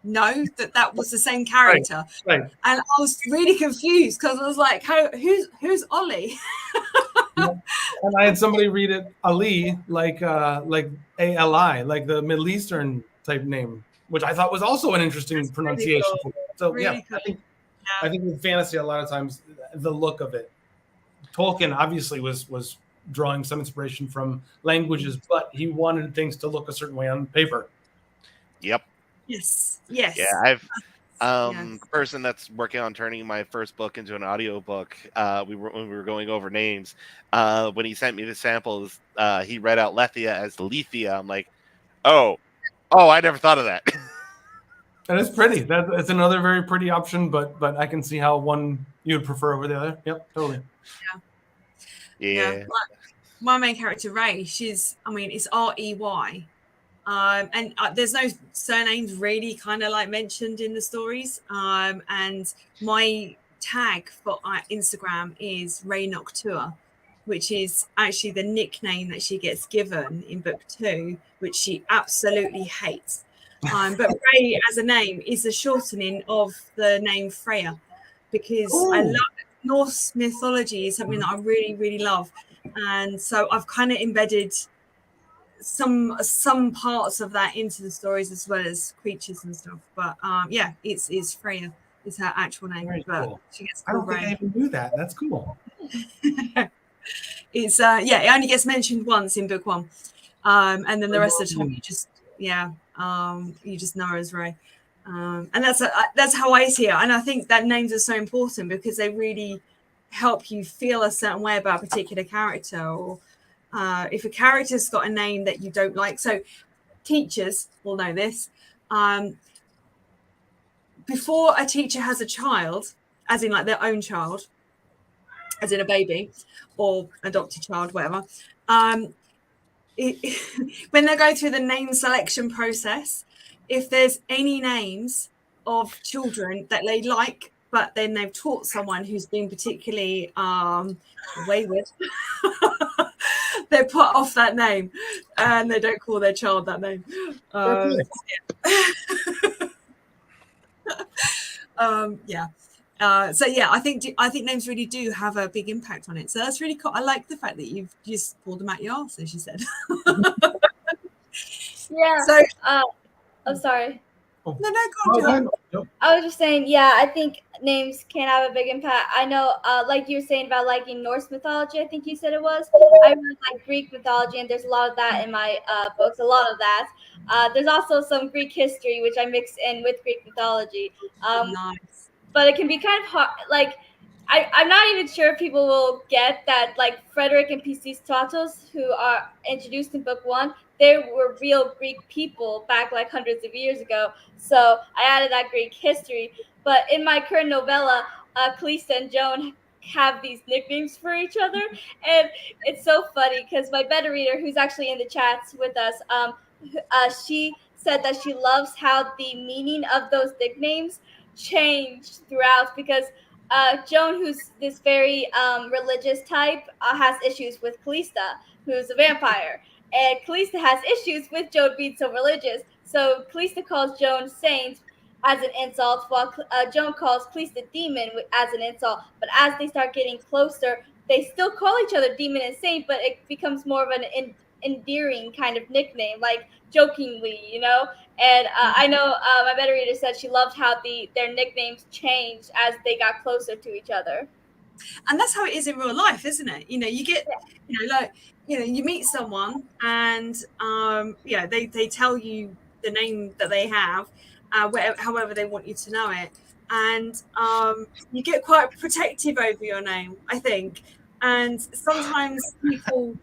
know that was the same character, right. And I was really confused because I was like, who's Ollie? And I had somebody read it Ali, like ALI, like the Middle Eastern type name, which I thought was also an interesting pronunciation. Really cool. So Really yeah, cool. I think with fantasy, a lot of times the look of it. Tolkien obviously was drawing some inspiration from languages, but he wanted things to look a certain way on paper. Yep. Yes. Yeah, I've the person that's working on turning my first book into an audiobook, when we were going over names, when he sent me the samples, he read out Lethia as Lethia. I'm like, oh, I never thought of that. And it's pretty. That's another very pretty option, but I can see how one you would prefer over the other. Yep, totally. Yeah. My main character, Ray, it's REY. And there's no surnames really kind of like mentioned in the stories. And my tag for Instagram is Ray Noctua, which is actually the nickname that she gets given in book 2, which she absolutely hates. But Ray as a name is a shortening of the name Freya, because I love Norse mythology is something that I really, really love. And so I've kind of embedded some parts of that into the stories as well as creatures and stuff. But it's Freya is her actual name. Very but cool. She gets I don't think I even knew that. That's cool. It's it only gets mentioned once in book 1. And then the rest of the time you just know her as Ray. And that's how I see it. And I think that names are so important because they really help you feel a certain way about a particular character, or if a character's got a name that you don't like. So teachers will know this. Before a teacher has a child, as in like their own child, as in a baby or adopted child, whatever, when they go through the name selection process, if there's any names of children that they like, but then they've taught someone who's been particularly wayward, they put off that name and they don't call their child that name. I think names really do have a big impact on it. So that's really cool. I like the fact that you've just pulled them out your arse, as you said. Yeah. So, I'm sorry. No, go on. I was just saying, I think names can have a big impact. I know, like you were saying about liking Norse mythology, I think you said it was. I really like Greek mythology, and there's a lot of that in my books, a lot of that. There's also some Greek history, which I mix in with Greek mythology. Nice. But it can be kind of hard, like, I'm not even sure if people will get that, like, Frederick and Pisistratos, who are introduced in book 1, they were real Greek people back like hundreds of years ago. So I added that Greek history. But in my current novella, Calista and Joan have these nicknames for each other. And it's so funny because my beta reader, who's actually in the chats with us, she said that she loves how the meaning of those nicknames changed throughout, because Joan, who's this very religious type, has issues with Calista, who's a vampire. And Calista has issues with Joan being so religious. So Calista calls Joan saint as an insult, while Joan calls Calista demon as an insult. But as they start getting closer, they still call each other demon and saint, but it becomes more of an endearing kind of nickname, like jokingly, you know. And I know my beta reader said she loved how their nicknames changed as they got closer to each other. And that's how it is in real life, isn't it? You know, you get, you meet someone and they tell you the name that they have, however they want you to know it, and you get quite protective over your name, I think. And sometimes people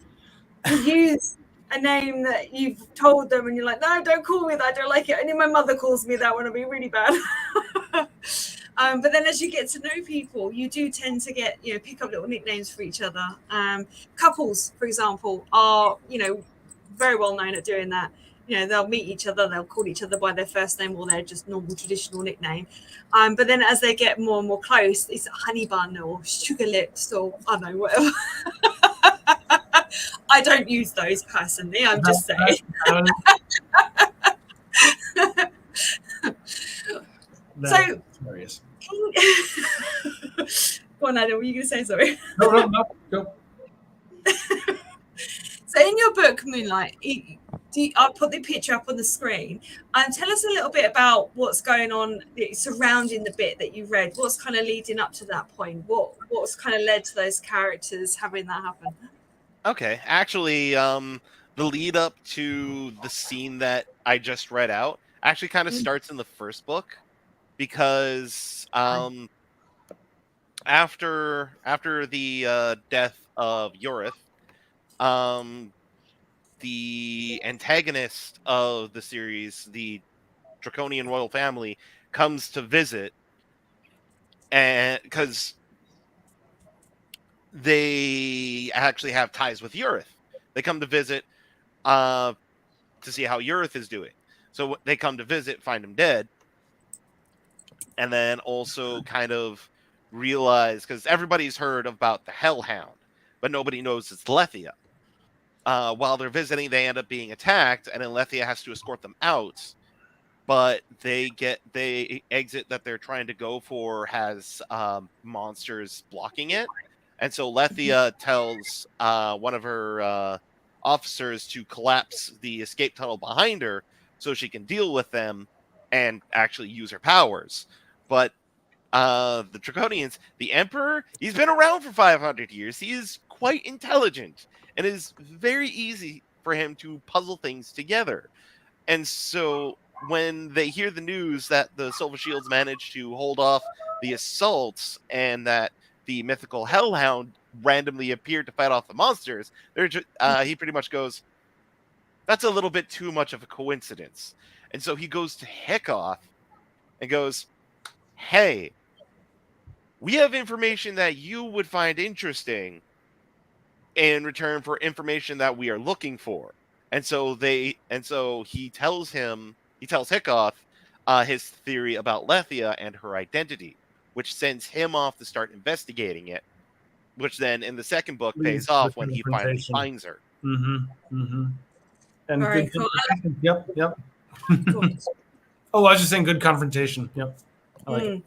use a name that you've told them and you're like, no, don't call me that, I don't like it. Only my mother calls me that when I'll be really bad. But then as you get to know people, you do tend to get, pick up little nicknames for each other. Couples, for example, are, very well known at doing that. They'll meet each other, they'll call each other by their first name or their just normal traditional nickname. But then as they get more and more close, it's honey bun or sugar lips or I don't know, whatever. I don't use those personally, I'm just saying. So, hilarious. Go on, Adam, what were you going to say? Sorry. No, go. So in your book, Moonlight, I'll put the picture up on the screen. Tell us a little bit about what's going on surrounding the bit that you read. What's kind of leading up to that point? What's kind of led to those characters having that happen? Okay. Actually, the lead up to the scene that I just read out actually kind of starts in the first book, because after the death of Yorith, the antagonist of the series, the Draconian royal family, comes to visit, and because they actually have ties with Yorith, they come to visit to see how Yorith is doing. So they come to visit, find him dead, and then also kind of realize, because everybody's heard about the Hellhound, but nobody knows it's Lethia. While they're visiting, they end up being attacked, and then Lethia has to escort them out. But the exit that they're trying to go for has monsters blocking it. And so Lethia tells one of her officers to collapse the escape tunnel behind her so she can deal with them and actually use her powers. But the Draconians, the Emperor, he's been around for 500 years. He is quite intelligent, and it is very easy for him to puzzle things together. And so when they hear the news that the Silver Shields managed to hold off the assaults and that the mythical Hellhound randomly appeared to fight off the monsters, he pretty much goes, that's a little bit too much of a coincidence. And so he goes to Hickoff and goes, hey, we have information that you would find interesting in return for information that we are looking for. And so he tells Hickoff his theory about Lethia and her identity, which sends him off to start investigating it, which then in the second book pays off when he finally finds her. And very good cool. Yep. Oh, I was just saying good confrontation. Yep. I like it.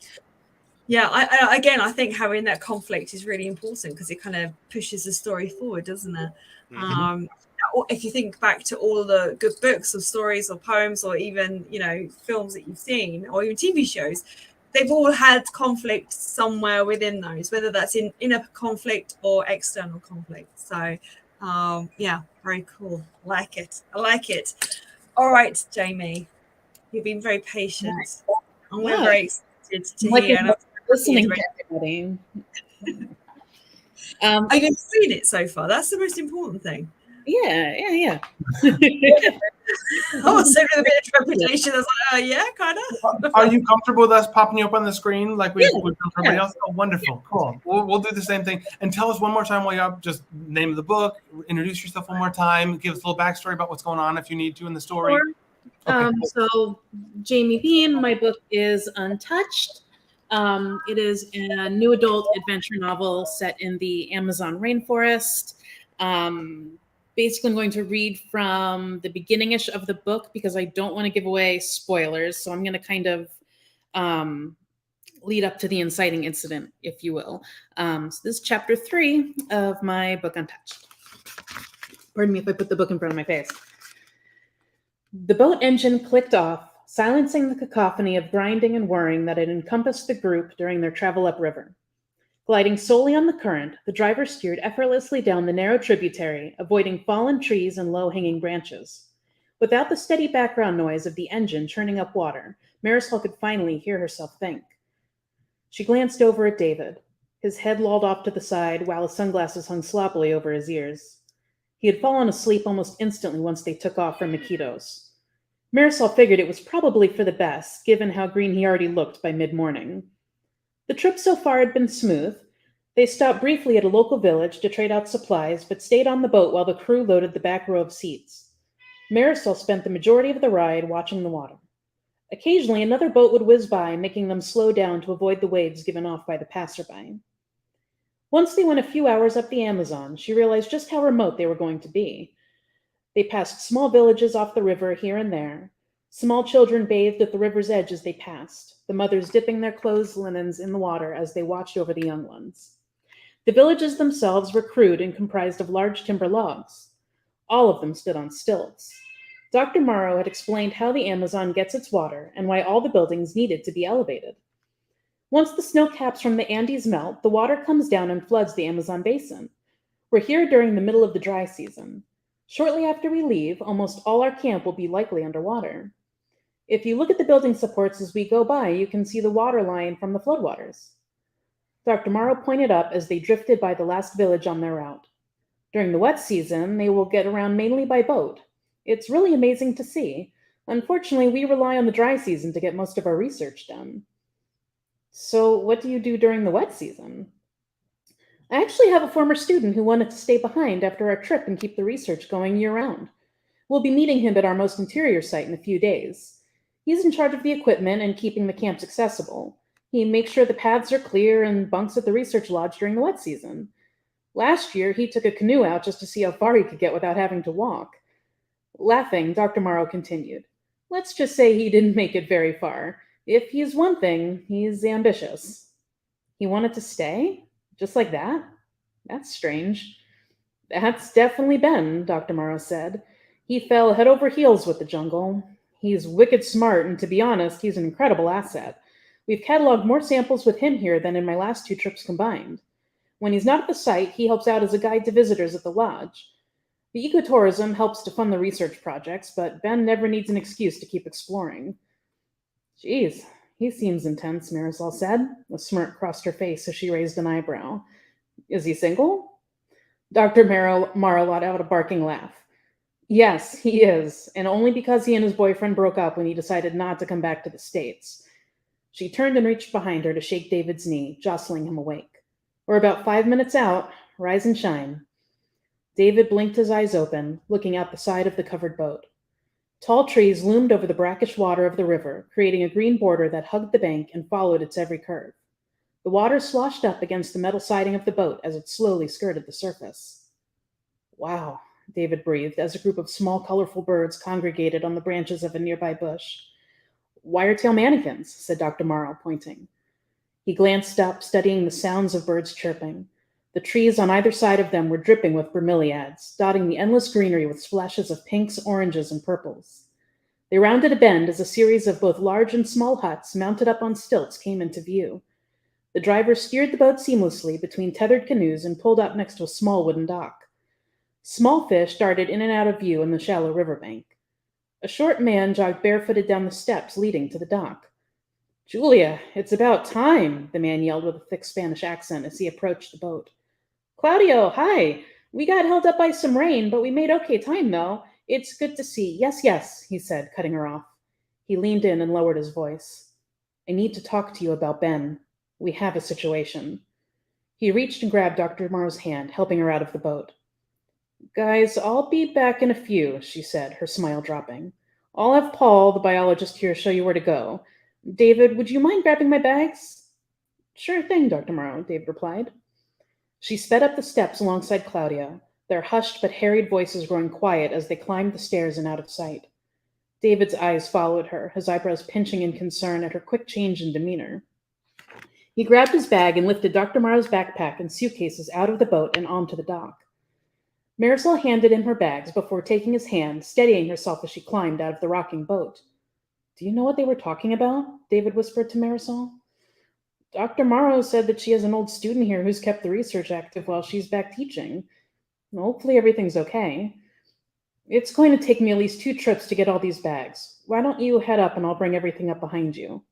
Yeah, I think having that conflict is really important because it kind of pushes the story forward, doesn't it? If you think back to all the good books or stories or poems or even, films that you've seen or even TV shows, they've all had conflict somewhere within those, whether that's in inner conflict or external conflict. So, very cool. I like it. All right, Jamie, you've been very patient. And we're very excited to hear. Listening to everybody. I've been seeing it so far. That's the most important thing. Yeah. I was saving a bit of trepidation. I was like, yeah, kind of. Are you comfortable with us popping you up on the screen like we would for everybody else? Oh, wonderful. Cool. We'll do the same thing. And tell us one more time while you're up, just name of the book, introduce yourself one more time, give us a little backstory about what's going on if you need to in the story. Sure. So Jamie Bean, my book is Untouched. It is a new adult adventure novel set in the Amazon rainforest. Basically, I'm going to read from the beginning-ish of the book because I don't want to give away spoilers. So I'm going to kind of lead up to the inciting incident, if you will. So this is chapter 3 of my book Untouched. Pardon me if I put the book in front of my face. The boat engine clicked off, silencing the cacophony of grinding and whirring that had encompassed the group during their travel upriver. Gliding solely on the current, the driver steered effortlessly down the narrow tributary, avoiding fallen trees and low-hanging branches. Without the steady background noise of the engine churning up water, Marisol could finally hear herself think. She glanced over at David. His head lolled off to the side while his sunglasses hung sloppily over his ears. He had fallen asleep almost instantly once they took off from Iquitos. Marisol figured it was probably for the best, given how green he already looked by mid-morning. The trip so far had been smooth. They stopped briefly at a local village to trade out supplies, but stayed on the boat while the crew loaded the back row of seats. Marisol spent the majority of the ride watching the water. Occasionally, another boat would whiz by, making them slow down to avoid the waves given off by the passerby. Once they went a few hours up the Amazon, she realized just how remote they were going to be. They passed small villages off the river here and there. Small children bathed at the river's edge as they passed, the mothers dipping their clothes linens in the water as they watched over the young ones. The villages themselves were crude and comprised of large timber logs. All of them stood on stilts. Dr. Morrow had explained how the Amazon gets its water and why all the buildings needed to be elevated. Once the snow caps from the Andes melt, the water comes down and floods the Amazon basin. We're here during the middle of the dry season. Shortly after we leave, almost all our camp will be likely underwater. If you look at the building supports as we go by, you can see the water line from the floodwaters. Dr. Morrow pointed up as they drifted by the last village on their route. During the wet season, they will get around mainly by boat. It's really amazing to see. Unfortunately, we rely on the dry season to get most of our research done. So what do you do during the wet season? I actually have a former student who wanted to stay behind after our trip and keep the research going year-round. We'll be meeting him at our most interior site in a few days. He's in charge of the equipment and keeping the camps accessible. He makes sure the paths are clear and bunks at the research lodge during the wet season. Last year, he took a canoe out just to see how far he could get without having to walk. Laughing, Dr. Morrow continued, "Let's just say he didn't make it very far. If he's one thing, he's ambitious." He wanted to stay? Just like that? That's strange. That's definitely Ben, Dr. Morrow said. He fell head over heels with the jungle. He's wicked smart, and to be honest, he's an incredible asset. We've cataloged more samples with him here than in my last 2 trips combined. When he's not at the site, he helps out as a guide to visitors at the lodge. The ecotourism helps to fund the research projects, but Ben never needs an excuse to keep exploring. Geez, he seems intense, Marisol said. A smirk crossed her face as she raised an eyebrow. Is he single? Dr. Morrow let out a barking laugh. Yes, he is, and only because he and his boyfriend broke up when he decided not to come back to the States. She turned and reached behind her to shake David's knee, jostling him awake. We're about 5 minutes out. Rise and shine. David blinked his eyes open, looking out the side of the covered boat. Tall trees loomed over the brackish water of the river, creating a green border that hugged the bank and followed its every curve. The water sloshed up against the metal siding of the boat as it slowly skirted the surface. Wow, David breathed as a group of small, colorful birds congregated on the branches of a nearby bush. Wiretail mannequins, said Dr. Morrow, pointing. He glanced up, studying the sounds of birds chirping. The trees on either side of them were dripping with bromeliads, dotting the endless greenery with splashes of pinks, oranges, and purples. They rounded a bend as a series of both large and small huts mounted up on stilts came into view. The driver steered the boat seamlessly between tethered canoes and pulled up next to a small wooden dock. Small fish darted in and out of view in the shallow riverbank. A short man jogged barefooted down the steps leading to the dock. "Julia, it's about time," the man yelled with a thick Spanish accent as he approached the boat. "Claudio, hi. We got held up by some rain, but we made okay time, though. It's good to see. Yes, he said, cutting her off. He leaned in and lowered his voice. "I need to talk to you about Ben. We have a situation." He reached and grabbed Dr. Morrow's hand, helping her out of the boat. "Guys, I'll be back in a few," she said, her smile dropping. "I'll have Paul, the biologist here, show you where to go. David, would you mind grabbing my bags?" Sure thing, Dr. Morrow, Dave replied. She sped up the steps alongside Claudia, their hushed but harried voices growing quiet as they climbed the stairs and out of sight. David's eyes followed her, his eyebrows pinching in concern at her quick change in demeanor. He grabbed his bag and lifted Dr. Morrow's backpack and suitcases out of the boat and onto the dock. Marisol handed him her bags before taking his hand, steadying herself as she climbed out of the rocking boat. Do you know what they were talking about? David whispered to Marisol. Dr. Morrow said that she has an old student here who's kept the research active while she's back teaching. Hopefully everything's okay. It's going to take me at least 2 trips to get all these bags. Why don't you head up and I'll bring everything up behind you?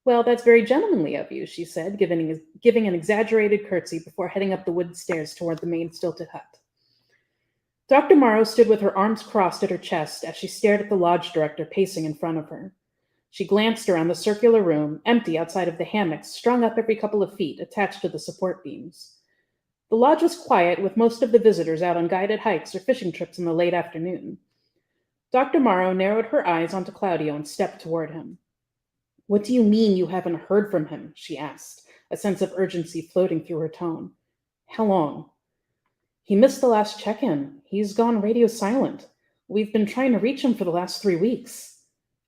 Well, that's very gentlemanly of you, she said, giving an exaggerated curtsy before heading up the wooden stairs toward the main stilted hut. Dr. Morrow stood with her arms crossed at her chest as she stared at the lodge director pacing in front of her. She glanced around the circular room, empty outside of the hammocks strung up every couple of feet attached to the support beams. The lodge was quiet, with most of the visitors out on guided hikes or fishing trips in the late afternoon. Dr. Morrow narrowed her eyes onto Claudio and stepped toward him. What do you mean you haven't heard from him? She asked, a sense of urgency floating through her tone. How long? He missed the last check-in. He's gone radio silent. We've been trying to reach him for the last 3 weeks.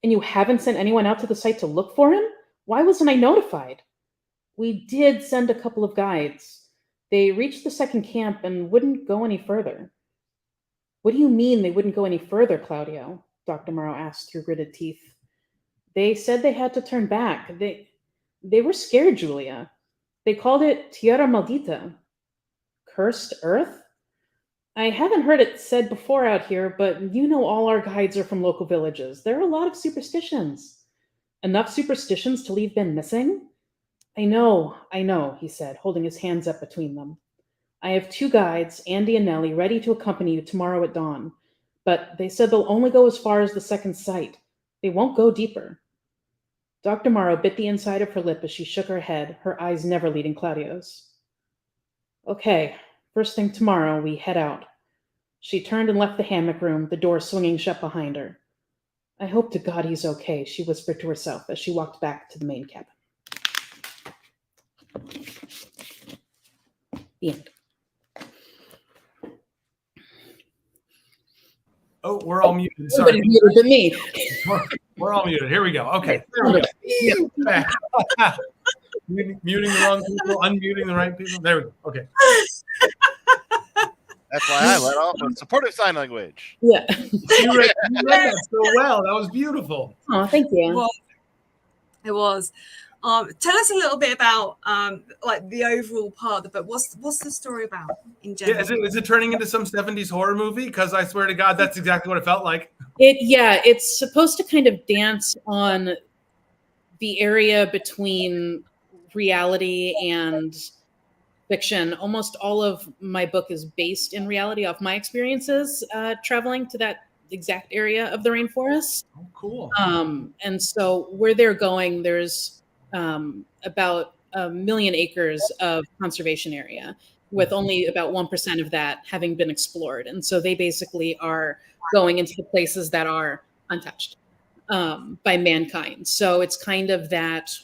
And you haven't sent anyone out to the site to look for him? Why wasn't I notified? We did send a couple of guides. They reached the second camp and wouldn't go any further. What do you mean they wouldn't go any further, Claudio? Dr. Morrow asked through gritted teeth. They said they had to turn back. They were scared, Julia. They called it Tierra Maldita. Cursed Earth? I haven't heard it said before out here, but you know all our guides are from local villages. There are a lot of superstitions. Enough superstitions to leave Ben missing? I know, he said, holding his hands up between them. I have 2 guides, Andy and Nellie, ready to accompany you tomorrow at dawn. But they said they'll only go as far as the second site. They won't go deeper. Dr. Morrow bit the inside of her lip as she shook her head, her eyes never leaving Claudio's. Okay, first thing tomorrow, we head out. She turned and left the hammock room, the door swinging shut behind her. I hope to God he's okay, she whispered to herself as she walked back to the main cabin. The end. Oh, we're all muted. Sorry. Nobody's muted but me. We're all muted. Here we go. Okay. Muting the wrong people, unmuting the right people. There we go. Okay. That's why I let off with supportive sign language. Yeah. You read that so well. That was beautiful. Oh, thank you. Well, it was. Tell us a little bit about like the overall part of the book. What's the story about in general? Yeah, is it turning into some 70s horror movie? Because I swear to God, that's exactly what it felt like. It's supposed to kind of dance on the area between reality and fiction. Almost all of my book is based in reality off my experiences traveling to that exact area of the rainforest. Oh, cool. And so where they're going, there's about 1 million acres of conservation area, with only about 1% of that having been explored. And so they basically are going into the places that are untouched by mankind. So it's kind of that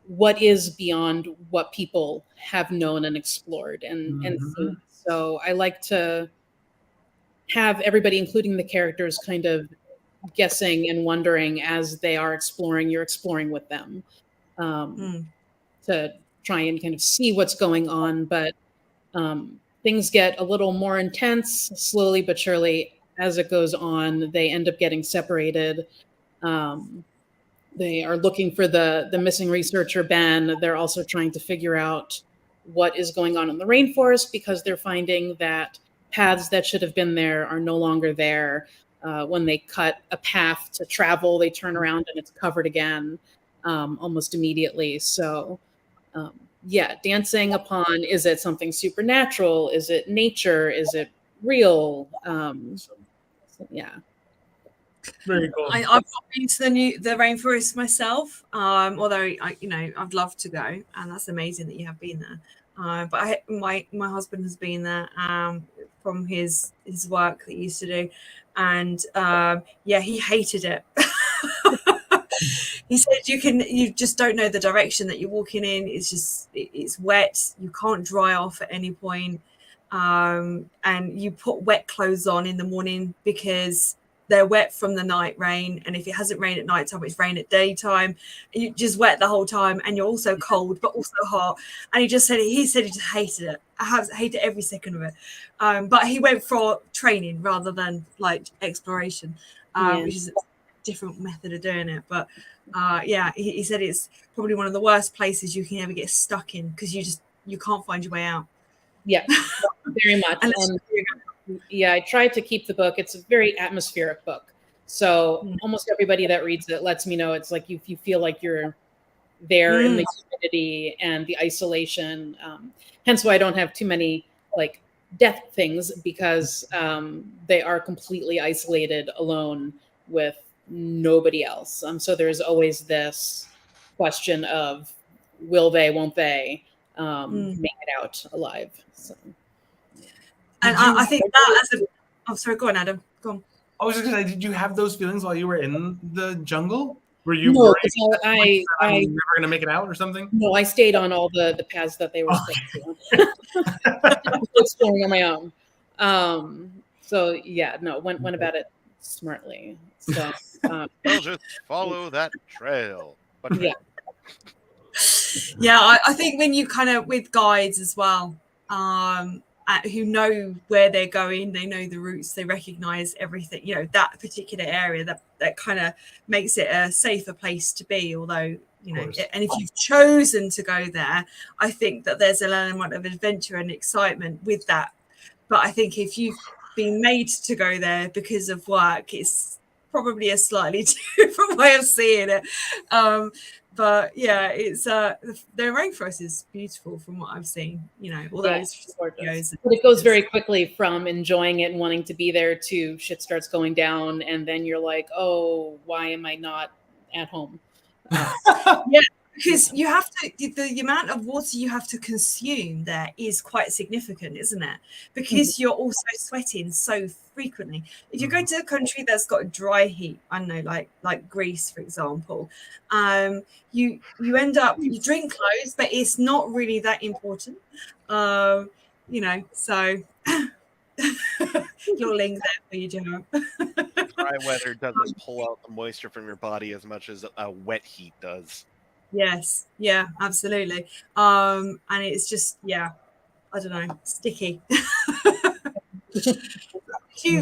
what is beyond what people have known and explored. And so I like to have everybody, including the characters, kind of guessing and wondering as they are exploring. You're exploring with them to try and kind of see what's going on. But things get a little more intense slowly but surely as it goes on. They end up getting separated. They are looking for the missing researcher, Ben. They're also trying to figure out what is going on in the rainforest, because they're finding that paths that should have been there are no longer there. When they cut a path to travel, they turn around and it's covered again almost immediately. So dancing upon, is it something supernatural? Is it nature? Is it real? Very cool. I've not been to the rainforest myself, although I'd love to go, and that's amazing that you have been there. But my husband has been there from his work that he used to do, and he hated it. He said you just don't know the direction that you're walking in. It's wet. You can't dry off at any point. And you put wet clothes on in the morning because they're wet from the night rain. And if it hasn't rained at night time, it's rain at daytime. And you're just wet the whole time. And you're also cold, but also hot. And he said he just hated it. I hated every second of it. But he went for training rather than like exploration, which is a different method of doing it. But he said it's probably one of the worst places you can ever get stuck in because you can't find your way out. Yeah, very much. I tried to keep the book. It's a very atmospheric book. So almost everybody that reads it lets me know it's like you feel like you're there in the humidity and the isolation. Hence why I don't have too many like death things because they are completely isolated, alone with nobody else. So there's always this question of will they, won't they make it out alive. So. And I think that sorry, go on, Adam. Go on. I was just gonna say, did you have those feelings while you were in the jungle? Were you worried I never gonna make it out or something? No, I stayed on all the paths that they were exploring on my own. Went about it smartly. So Well, just follow that trail. But I think when you kind of with guides as well, who know where they're going, they know the routes, they recognize everything, that particular area that kind of makes it a safer place to be, although and if you've chosen to go there, I think that there's an element of adventure and excitement with that. But I think if you've been made to go there because of work, it's probably a slightly different way of seeing it. But it's the rainforest is beautiful from what I've seen, all those videos. But it goes very quickly from enjoying it and wanting to be there to shit starts going down, and then you're like, oh, why am I not at home? Because you have to, the amount of water you have to consume there is quite significant, isn't it? Because you're also sweating so frequently. If you go to a country that's got a dry heat, I don't know, like Greece, for example, you end up, you drink clothes, but it's not really that important, so your link there for you, Joe. Dry weather doesn't pull out the moisture from your body as much as a wet heat does. Yes, yeah, absolutely. And it's just, I don't know, sticky.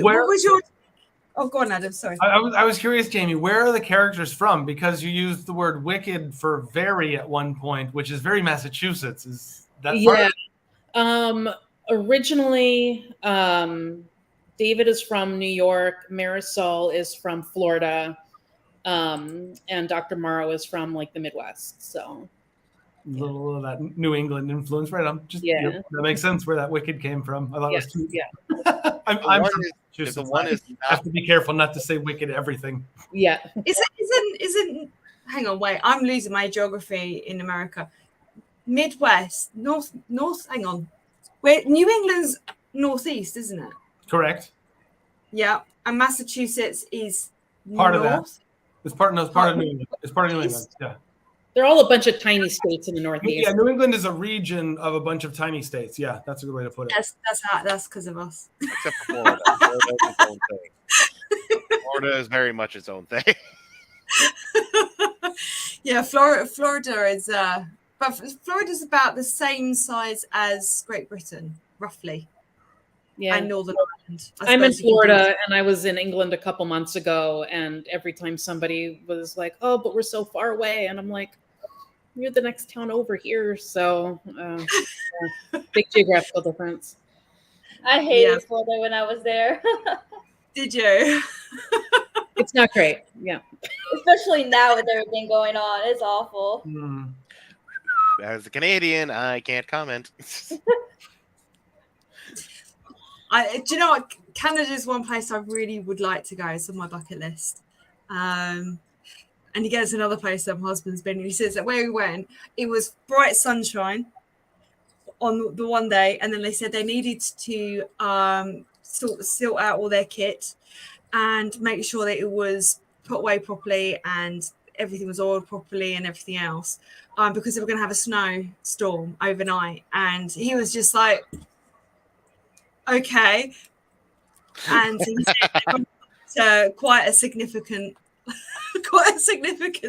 What was your... Oh, go on, Adam, sorry. I was curious, Jamie, where are the characters from? Because you used the word wicked for very at one point, which is very Massachusetts. Is that part? Originally, David is from New York, Marisol is from Florida, and Dr. Morrow is from like the Midwest. So a little of that New England influence, right? That makes sense where that wicked came from. I thought it was cute. Yeah. I'm I have to be careful not to say wicked everything. Yeah. Isn't hang on, wait, I'm losing my geography in America. Midwest, north, hang on. Where New England's northeast, isn't it? Correct. Yeah. And Massachusetts is part north. Of that. It's part of New England. It's part of New England. Yeah. They're all a bunch of tiny states in the Northeast. Yeah, New England is a region of a bunch of tiny states. Yeah, that's a good way to put it. That's because of us. Except for Florida. Florida is its own thing. Florida is very much its own thing. Yeah, Florida is but Florida's about the same size as Great Britain, roughly. Yeah. And Northern Ireland. I'm in Florida and I was in England a couple months ago, and every time somebody was like, oh, but we're so far away, and I'm like, you're the next town over here. So big geographical difference. I hated Florida when I was there. Did you? It's not great. Yeah. Especially now with everything going on. It's awful. As a Canadian, I can't comment. Do you know what? Canada is one place I really would like to go. It's on my bucket list. And again, it's another place that my husband's been. He says that where we went, it was bright sunshine on the one day, and then they said they needed to sort out all their kit and make sure that it was put away properly and everything was oiled properly and everything else, because they were going to have a snowstorm overnight. And he was just like, okay. And he said quite a significant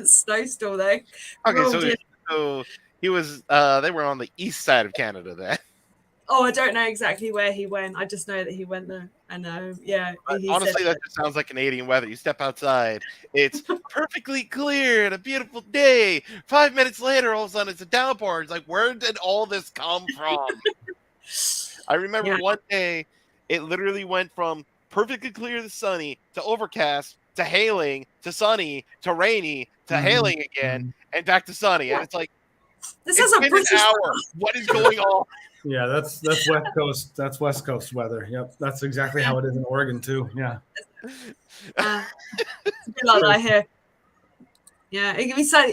snowstorm there. Okay, so he was they were on the east side of Canada then. Oh, I don't know exactly where he went. I just know that he went there. And yeah, Honestly, that just sounds like Canadian weather. You step outside, it's perfectly clear and a beautiful day. 5 minutes later, all of a sudden, it's a downpour. It's like, where did all this come from? I remember one day, it literally went from perfectly clear to sunny to overcast to hailing to sunny to rainy to hailing again and back to sunny. And it's like, this is a British hour. What is going on? Yeah, that's West Coast. That's West Coast weather. Yep, that's exactly how it is in Oregon too. Yeah. It's a bit like that here. Yeah, it can be so.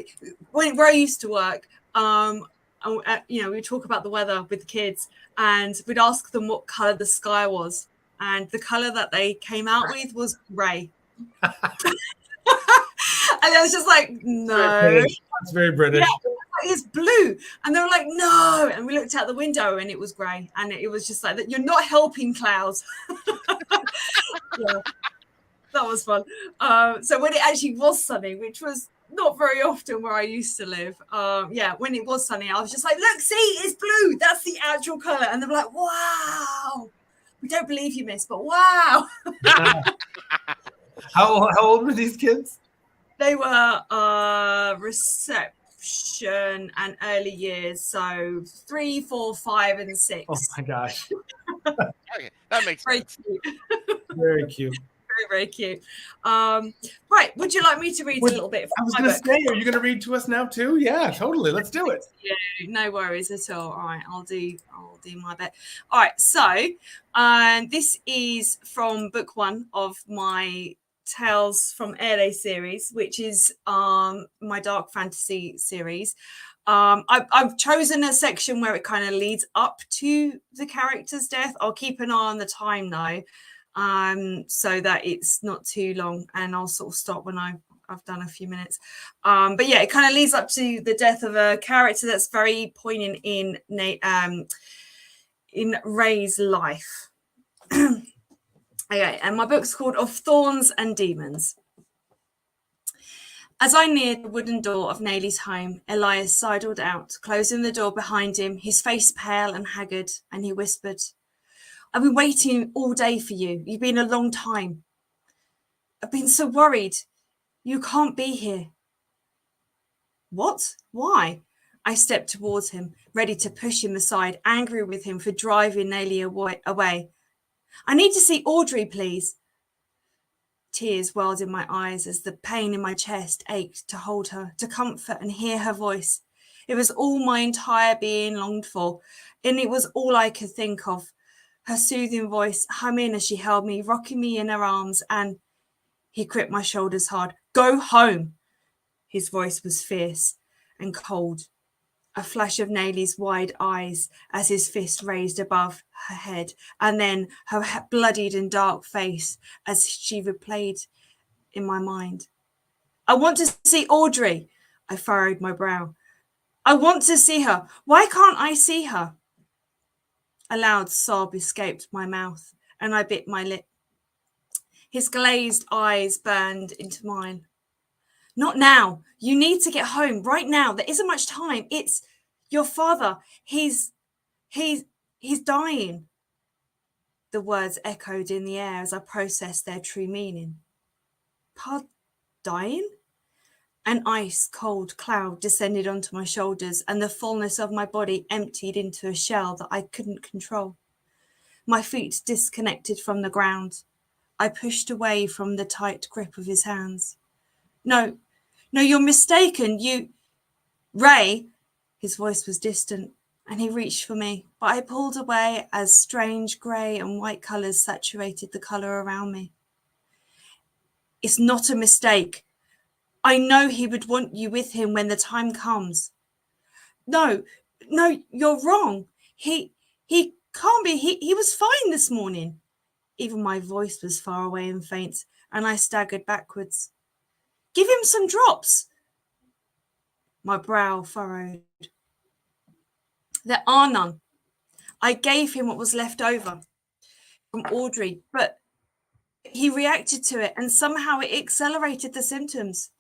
Where I used to work, we would talk about the weather with the kids, and we'd ask them what color the sky was, and the color that they came out with was grey. And I was just like, no, it's very British. Yeah, it's blue, and they were like, no, and we looked out the window and it was grey, and it was just like that. You're not helping clouds. Yeah, that was fun. So when it actually was sunny, which was not very often where I used to live, when it was sunny, I was just like, look, see, it's blue. That's the actual color, and they were like, wow, we don't believe you, miss, but wow. How old were these kids? They were reception and early years, so 3, 4, 5, and 6. Oh my gosh. Okay, that makes sense. Cute. Very cute. Very, very cute. Right, would you like me to read a little bit? I was going to say, are you going to read to us now too? Yeah, totally. Let's do it. Yeah, no worries at all. All right, I'll do my bit. All right, so this is from book 1 of my Tales from Ere series, which is my dark fantasy series. I've chosen a section where it kind of leads up to the character's death. I'll keep an eye on the time though, so that it's not too long, and I'll sort of stop when I've done a few minutes. But yeah, it kind of leads up to the death of a character that's very poignant in Ray's life. Okay, and my book's called Of Thorns and Demons. As I neared the wooden door of Nayli's home, Elias sidled out, closing the door behind him, his face pale and haggard, and he whispered, I've been waiting all day for you. You've been a long time. I've been so worried. You can't be here. What? Why? I stepped towards him, ready to push him aside, angry with him for driving Nayli away. I need to see Audrey, please. Tears welled in my eyes as the pain in my chest ached to hold her, to comfort and hear her voice. It was all my entire being longed for, and it was all I could think of. Her soothing voice humming as she held me, rocking me in her arms, and he gripped my shoulders hard. Go home. His voice was fierce and cold. A flash of Nayli's wide eyes as his fist raised above her head, and then her bloodied and dark face as she replayed in my mind. I want to see Audrey. I furrowed my brow. I want to see her. Why can't I see her? A loud sob escaped my mouth, and I bit my lip. His glazed eyes burned into mine. Not now. You need to get home right now. There isn't much time. It's your father. He's dying. The words echoed in the air as I processed their true meaning. Dying? An ice-cold cloud descended onto my shoulders, and the fullness of my body emptied into a shell that I couldn't control. My feet disconnected from the ground. I pushed away from the tight grip of his hands. No, you're mistaken. Ray, his voice was distant, and he reached for me, but I pulled away as strange grey and white colours saturated the colour around me. It's not a mistake. I know he would want you with him when the time comes. No, you're wrong. He can't be. He was fine this morning. Even my voice was far away and faint, and I staggered backwards. Give him some drops. My brow furrowed. There are none. I gave him what was left over from Audrey, but he reacted to it and somehow it accelerated the symptoms.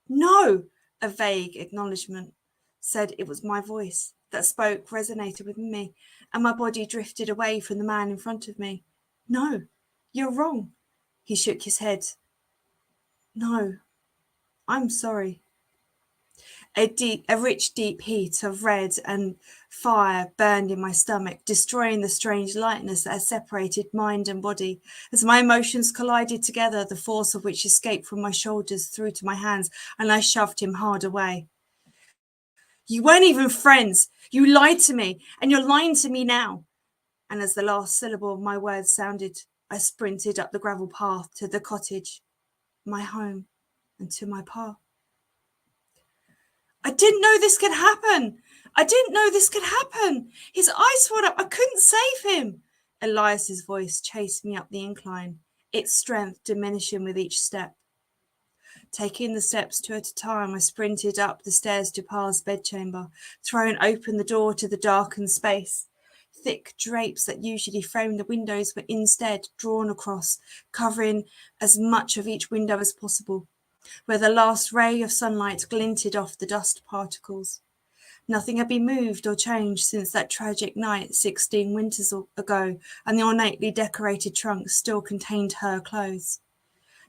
No, a vague acknowledgement said it was my voice that spoke, resonated with me, and my body drifted away from the man in front of me. No, you're wrong. He shook his head. No, I'm sorry. A rich, deep heat of red and fire burned in my stomach, destroying the strange lightness that had separated mind and body. As my emotions collided together, the force of which escaped from my shoulders through to my hands, and I shoved him hard away. You weren't even friends. You lied to me, and you're lying to me now. And as the last syllable of my words sounded, I sprinted up the gravel path to the cottage, my home, and to my pa. I didn't know this could happen. I didn't know this could happen. His eyes swelled up. I couldn't save him. Elias's voice chased me up the incline, its strength diminishing with each step. Taking the steps two at a time, I sprinted up the stairs to Pa's bedchamber, throwing open the door to the darkened space. Thick drapes that usually framed the windows were instead drawn across, covering as much of each window as possible, where the last ray of sunlight glinted off the dust particles. Nothing had been moved or changed since that tragic night 16 winters ago, and the ornately decorated trunk still contained her clothes.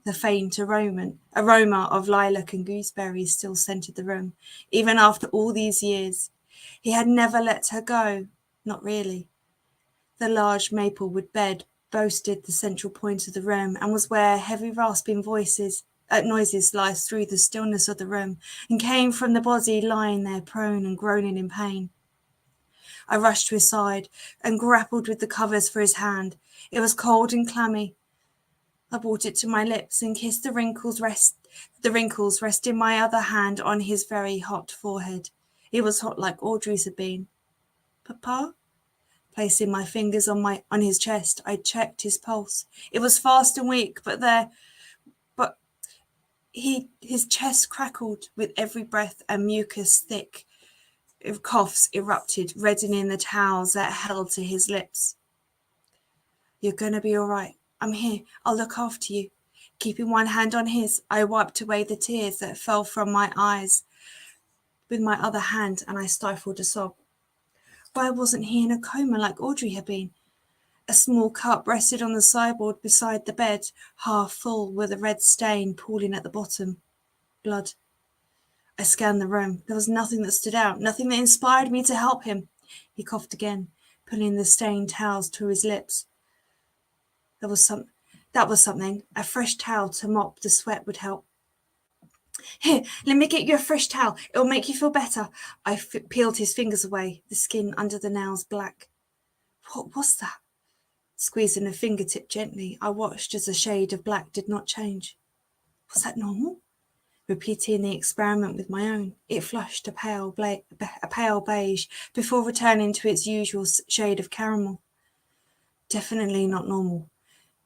The faint aroma of lilac and gooseberries still scented the room, even after all these years. He had never let her go, not really. The large maplewood bed boasted the central point of the room and was where heavy rasping noises sliced through the stillness of the room and came from the body lying there prone and groaning in pain. I rushed to his side and grappled with the covers for his hand. It was cold and clammy. I brought it to my lips and kissed the wrinkles resting my other hand on his very hot forehead. It was hot like Audrey's had been. Papa? Placing my fingers on his chest, I checked his pulse. It was fast and weak, his chest crackled with every breath and mucus thick. Coughs erupted, reddening the towels that held to his lips. You're going to be all right. I'm here. I'll look after you. Keeping one hand on his, I wiped away the tears that fell from my eyes with my other hand, and I stifled a sob. Why wasn't he in a coma like Audrey had been? A small cup rested on the sideboard beside the bed, half full with a red stain pooling at the bottom. Blood. I scanned the room. There was nothing that stood out, nothing that inspired me to help him. He coughed again, pulling the stained towels to his lips. That was something. A fresh towel to mop the sweat would help. Here, let me get you a fresh towel. It'll make you feel better. I peeled his fingers away, the skin under the nails black. What was that? Squeezing a fingertip gently, I watched as the shade of black did not change. Was that normal? Repeating the experiment with my own, it flushed a pale beige before returning to its usual shade of caramel. Definitely not normal.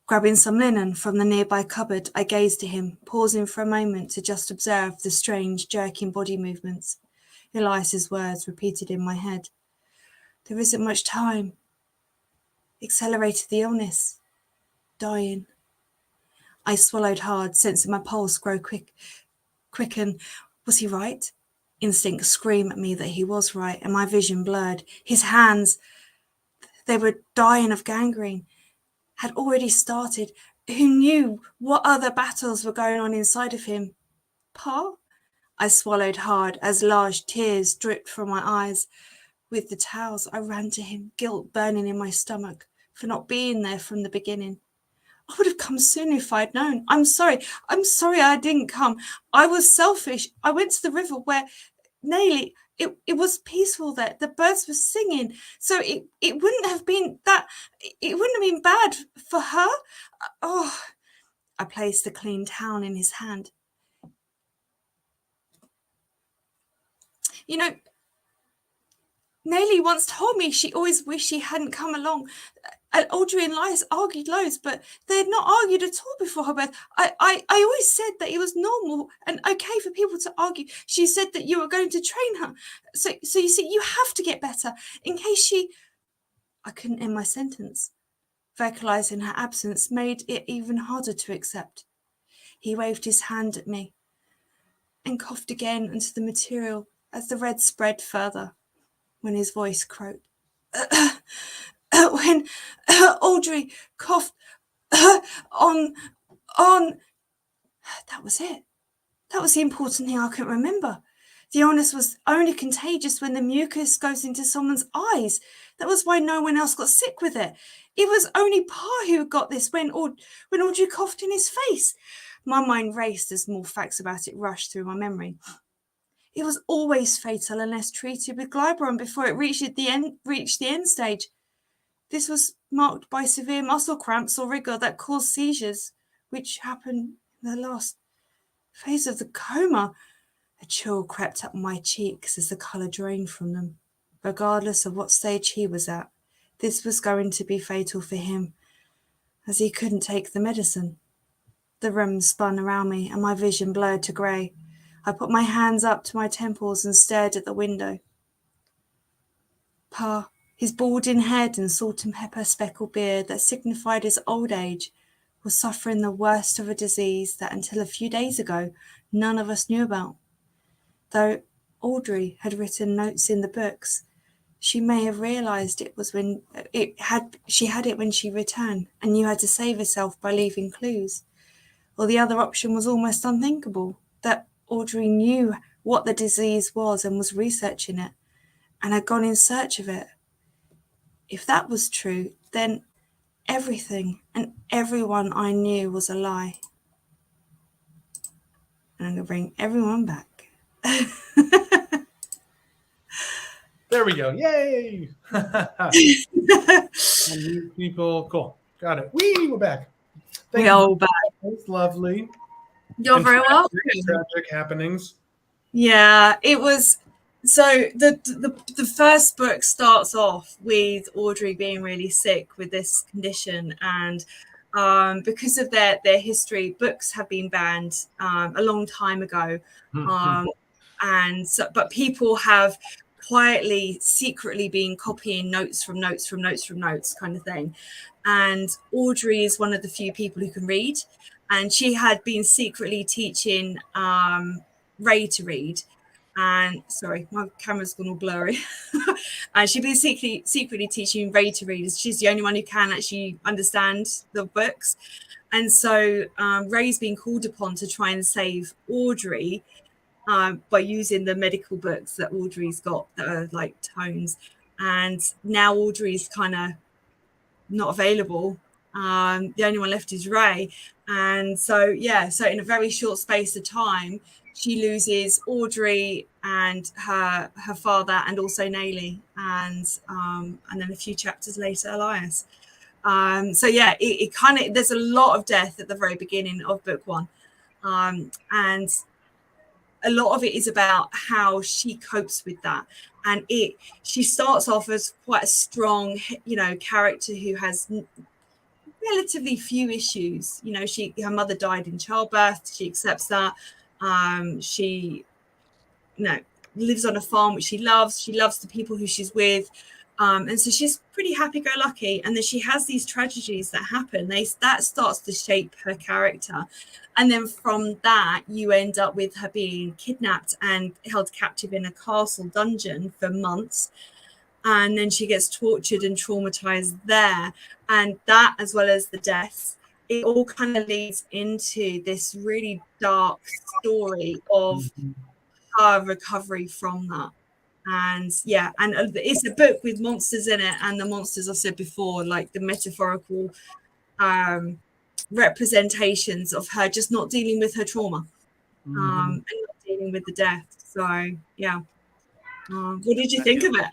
Grabbing some linen from the nearby cupboard, I gazed at him, pausing for a moment to just observe the strange, jerking body movements. Elias's words repeated in my head. There isn't much time. Accelerated the illness. Dying. I swallowed hard, sensing my pulse grow quicken. Was he right? Instinct screamed at me that he was right, and my vision blurred. His hands, they were dying of gangrene. Had already started. Who knew what other battles were going on inside of him? Pa? I swallowed hard as large tears dripped from my eyes. With the towels, I ran to him, guilt burning in my stomach for not being there from the beginning. I would have come sooner if I'd known. I'm sorry I didn't come. I was selfish. I went to the river where it was peaceful there. The birds were singing. So it wouldn't have been bad for her. Oh, I placed the clean towel in his hand. You know, Nellie once told me she always wished she hadn't come along. And Audrey and Elias argued loads, but they had not argued at all before her birth. I always said that it was normal and okay for people to argue. She said that you were going to train her. So you see, you have to get better in case she... I couldn't end my sentence. Vocalizing her absence made it even harder to accept. He waved his hand at me and coughed again into the material as the red spread further, when his voice croaked. When Audrey coughed on... That was it. That was the important thing I couldn't remember. The illness was only contagious when the mucus goes into someone's eyes. That was why no one else got sick with it. It was only Pa who got this when Audrey coughed in his face. My mind raced as more facts about it rushed through my memory. It was always fatal unless treated with glyberon before it reached the end stage. This was marked by severe muscle cramps or rigor that caused seizures, which happened in the last phase of the coma. A chill crept up my cheeks as the colour drained from them. Regardless of what stage he was at, this was going to be fatal for him, as he couldn't take the medicine. The room spun around me and my vision blurred to grey. I put my hands up to my temples and stared at the window. Pa, his balding head and salt and pepper speckled beard that signified his old age, was suffering the worst of a disease that until a few days ago none of us knew about. Though Audrey had written notes in the books, she may have realised it was when she had it when she returned and knew how to save herself by leaving clues. Or the other option was almost unthinkable, that Audrey knew what the disease was and was researching it and had gone in search of it. If that was true, then everything and everyone I knew was a lie. And I'm going to bring everyone back. There we go. Yay! And these people, cool. Got it. We're back. Thank We're you. all back. That's lovely. You're very welcome. Tragic happenings. Yeah, it was. So the first book starts off with Audrey being really sick with this condition, and because of their history, books have been banned a long time ago, and so, but people have quietly, secretly been copying notes from notes kind of thing. And Audrey is one of the few people who can read, and she had been secretly teaching Ray to read. And sorry, my camera's gone all blurry. And she'd been secretly teaching Ray to read. She's the only one who can actually understand the books. And so Ray's been called upon to try and save Audrey by using the medical books that Audrey's got that are like tomes. And now Audrey's kind of not available. The only one left is Ray. And so, yeah, so in a very short space of time, she loses Audrey and her father, and also Nellie, and then a few chapters later, Elias. So yeah, it kind of, there's a lot of death at the very beginning of book one, and a lot of it is about how she copes with that. And she starts off as quite a strong, character who has relatively few issues. Her mother died in childbirth. She accepts that. She lives on a farm which she loves. She loves the people who she's with, and so she's pretty happy-go-lucky. And then she has these tragedies that happen. That starts to shape her character, and then from that you end up with her being kidnapped and held captive in a castle dungeon for months, and then she gets tortured and traumatized there. And that, as well as the deaths, it all kind of leads into this really dark story of her recovery from that. And yeah, and it's a book with monsters in it, and the monsters, I said before, like the metaphorical representations of her just not dealing with her trauma, and not dealing with the death. So yeah, what did you think of it?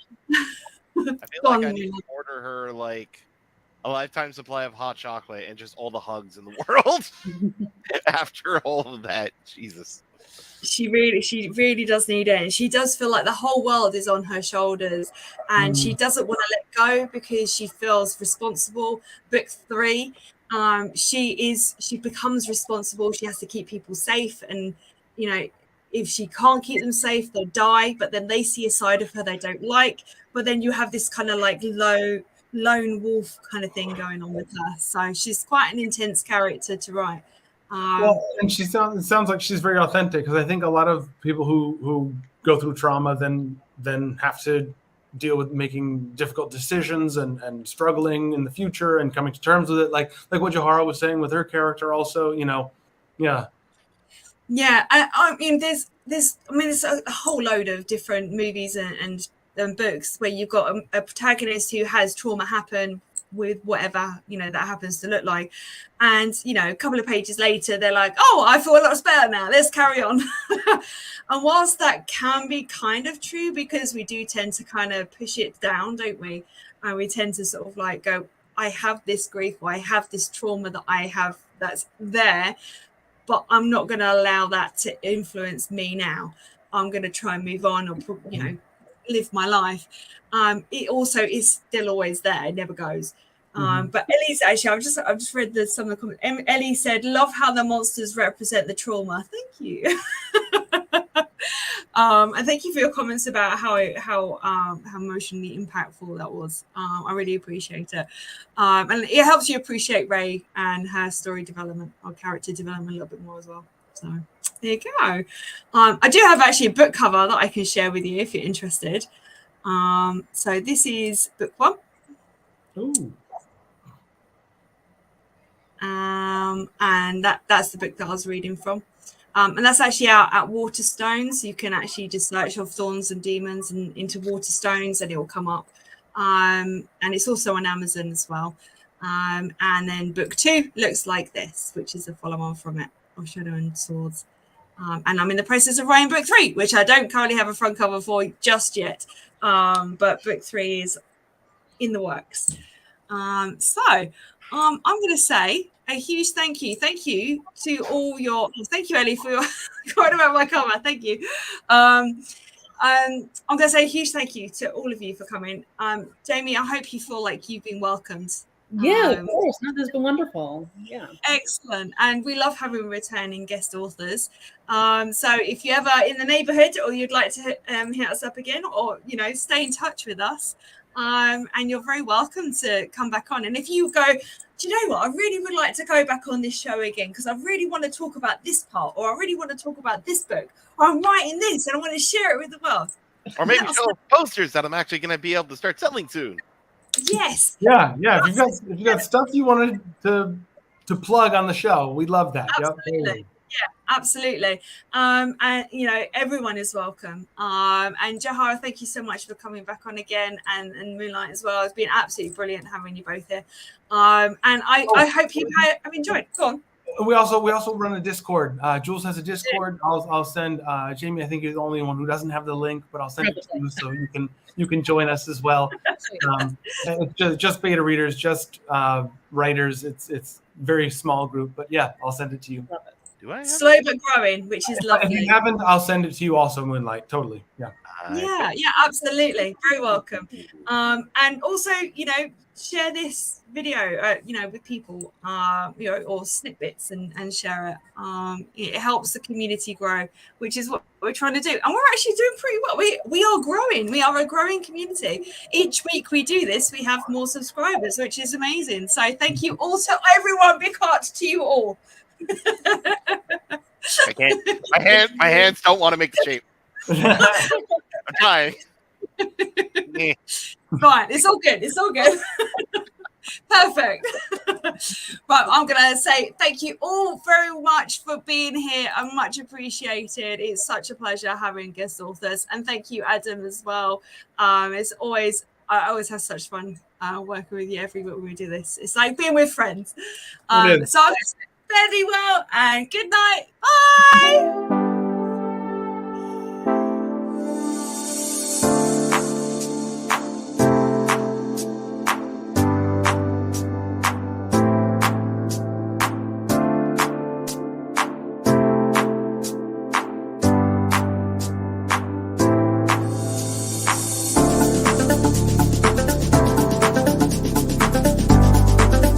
I feel like I need to order her like a lifetime supply of hot chocolate and just all the hugs in the world after all of that. Jesus. She really does need it, and she does feel like the whole world is on her shoulders, and she doesn't want to let go because she feels responsible. Book 3, she becomes responsible. She has to keep people safe, and if she can't keep them safe, they'll die. But then they see a side of her they don't like. But then you have this kind of like lone wolf kind of thing going on with her. So she's quite an intense character to write. Well, and it sounds like she's very authentic, because I think a lot of people who go through trauma then have to deal with making difficult decisions and struggling in the future and coming to terms with it, like what Johara was saying with her character also, yeah. I mean there's a whole load of different movies and books where you've got a protagonist who has trauma happen with whatever that happens to look like, and a couple of pages later they're like, oh, I feel a lot better now, let's carry on. And whilst that can be kind of true, because we do tend to kind of push it down, don't we, and we tend to sort of like go, I have this grief, or I have this trauma that I have that's there, but I'm not going to allow that to influence me now. I'm going to try and move on, or live my life. It also is still always there, it never goes. But Ellie's actually, I've just read some of the comments. Ellie said, love how the monsters represent the trauma. Thank you. And thank you for your comments about how emotionally impactful that was. I really appreciate it. And it helps you appreciate Ray and her story development, or character development, a little bit more as well. So there you go. I do have actually a book cover that I can share with you if you're interested. So this is book 1. Ooh. And that's the book that I was reading from. And that's actually out at Waterstones. You can actually just search of Thorns and Demons and into Waterstones, and it will come up. And it's also on Amazon as well. And then book 2 looks like this, which is a follow-on from it, of Shadow and Swords. And I'm in the process of writing book 3, which I don't currently have a front cover for just yet. But book 3 is in the works. I'm going to say a huge thank you to all your. Thank you, Ellie, for your quite about my cover. Thank you. I'm going to say a huge thank you to all of you for coming. Jamie, I hope you feel like you've been welcomed. Yeah, of course. No, that's been wonderful. Yeah. Excellent. And we love having returning guest authors. So if you're ever in the neighborhood, or you'd like to hit us up again, or, stay in touch with us, and you're very welcome to come back on. And if you go, do you know what? I really would like to go back on this show again, because I really want to talk about this part, or I really want to talk about this book, or I'm writing this and I want to share it with the world. Or maybe show posters that I'm actually going to be able to start selling soon. Yes. Yeah. If you got stuff you wanted to plug on the show, we'd love that. Absolutely. Yep. Yeah, absolutely. And everyone is welcome. And Johara, thank you so much for coming back on again, and Moonlight as well. It's been absolutely brilliant having you both here. And I hope you have enjoyed. Go on. We also run a Discord. Jules has a Discord. I'll send Jamie. I think you're the only one who doesn't have the link, but I'll send it to you so you can join us as well. It's just beta readers, just writers. It's very small group, but yeah, I'll send it to you. Love it. Do I have Slow but growing, which is lovely. If you haven't, I'll send it to you also, Moonlight. Totally. Yeah. Yeah, absolutely. Very welcome. And also, share this video, with people, or snippets and share it. It helps the community grow, which is what we're trying to do. And we're actually doing pretty well. We are growing. We are a growing community. Each week we do this, we have more subscribers, which is amazing. So thank you also, everyone. Big heart to you all. I can't. My hands don't want to make the shape. I'm trying. Right, it's all good. Perfect. Right, I'm gonna say thank you all very much for being here. I'm much appreciated. It's such a pleasure having guest authors, and thank you, Adam, as well. I always have such fun working with you every week when we do this. It's like being with friends. So I'm very well, and good night. Bye.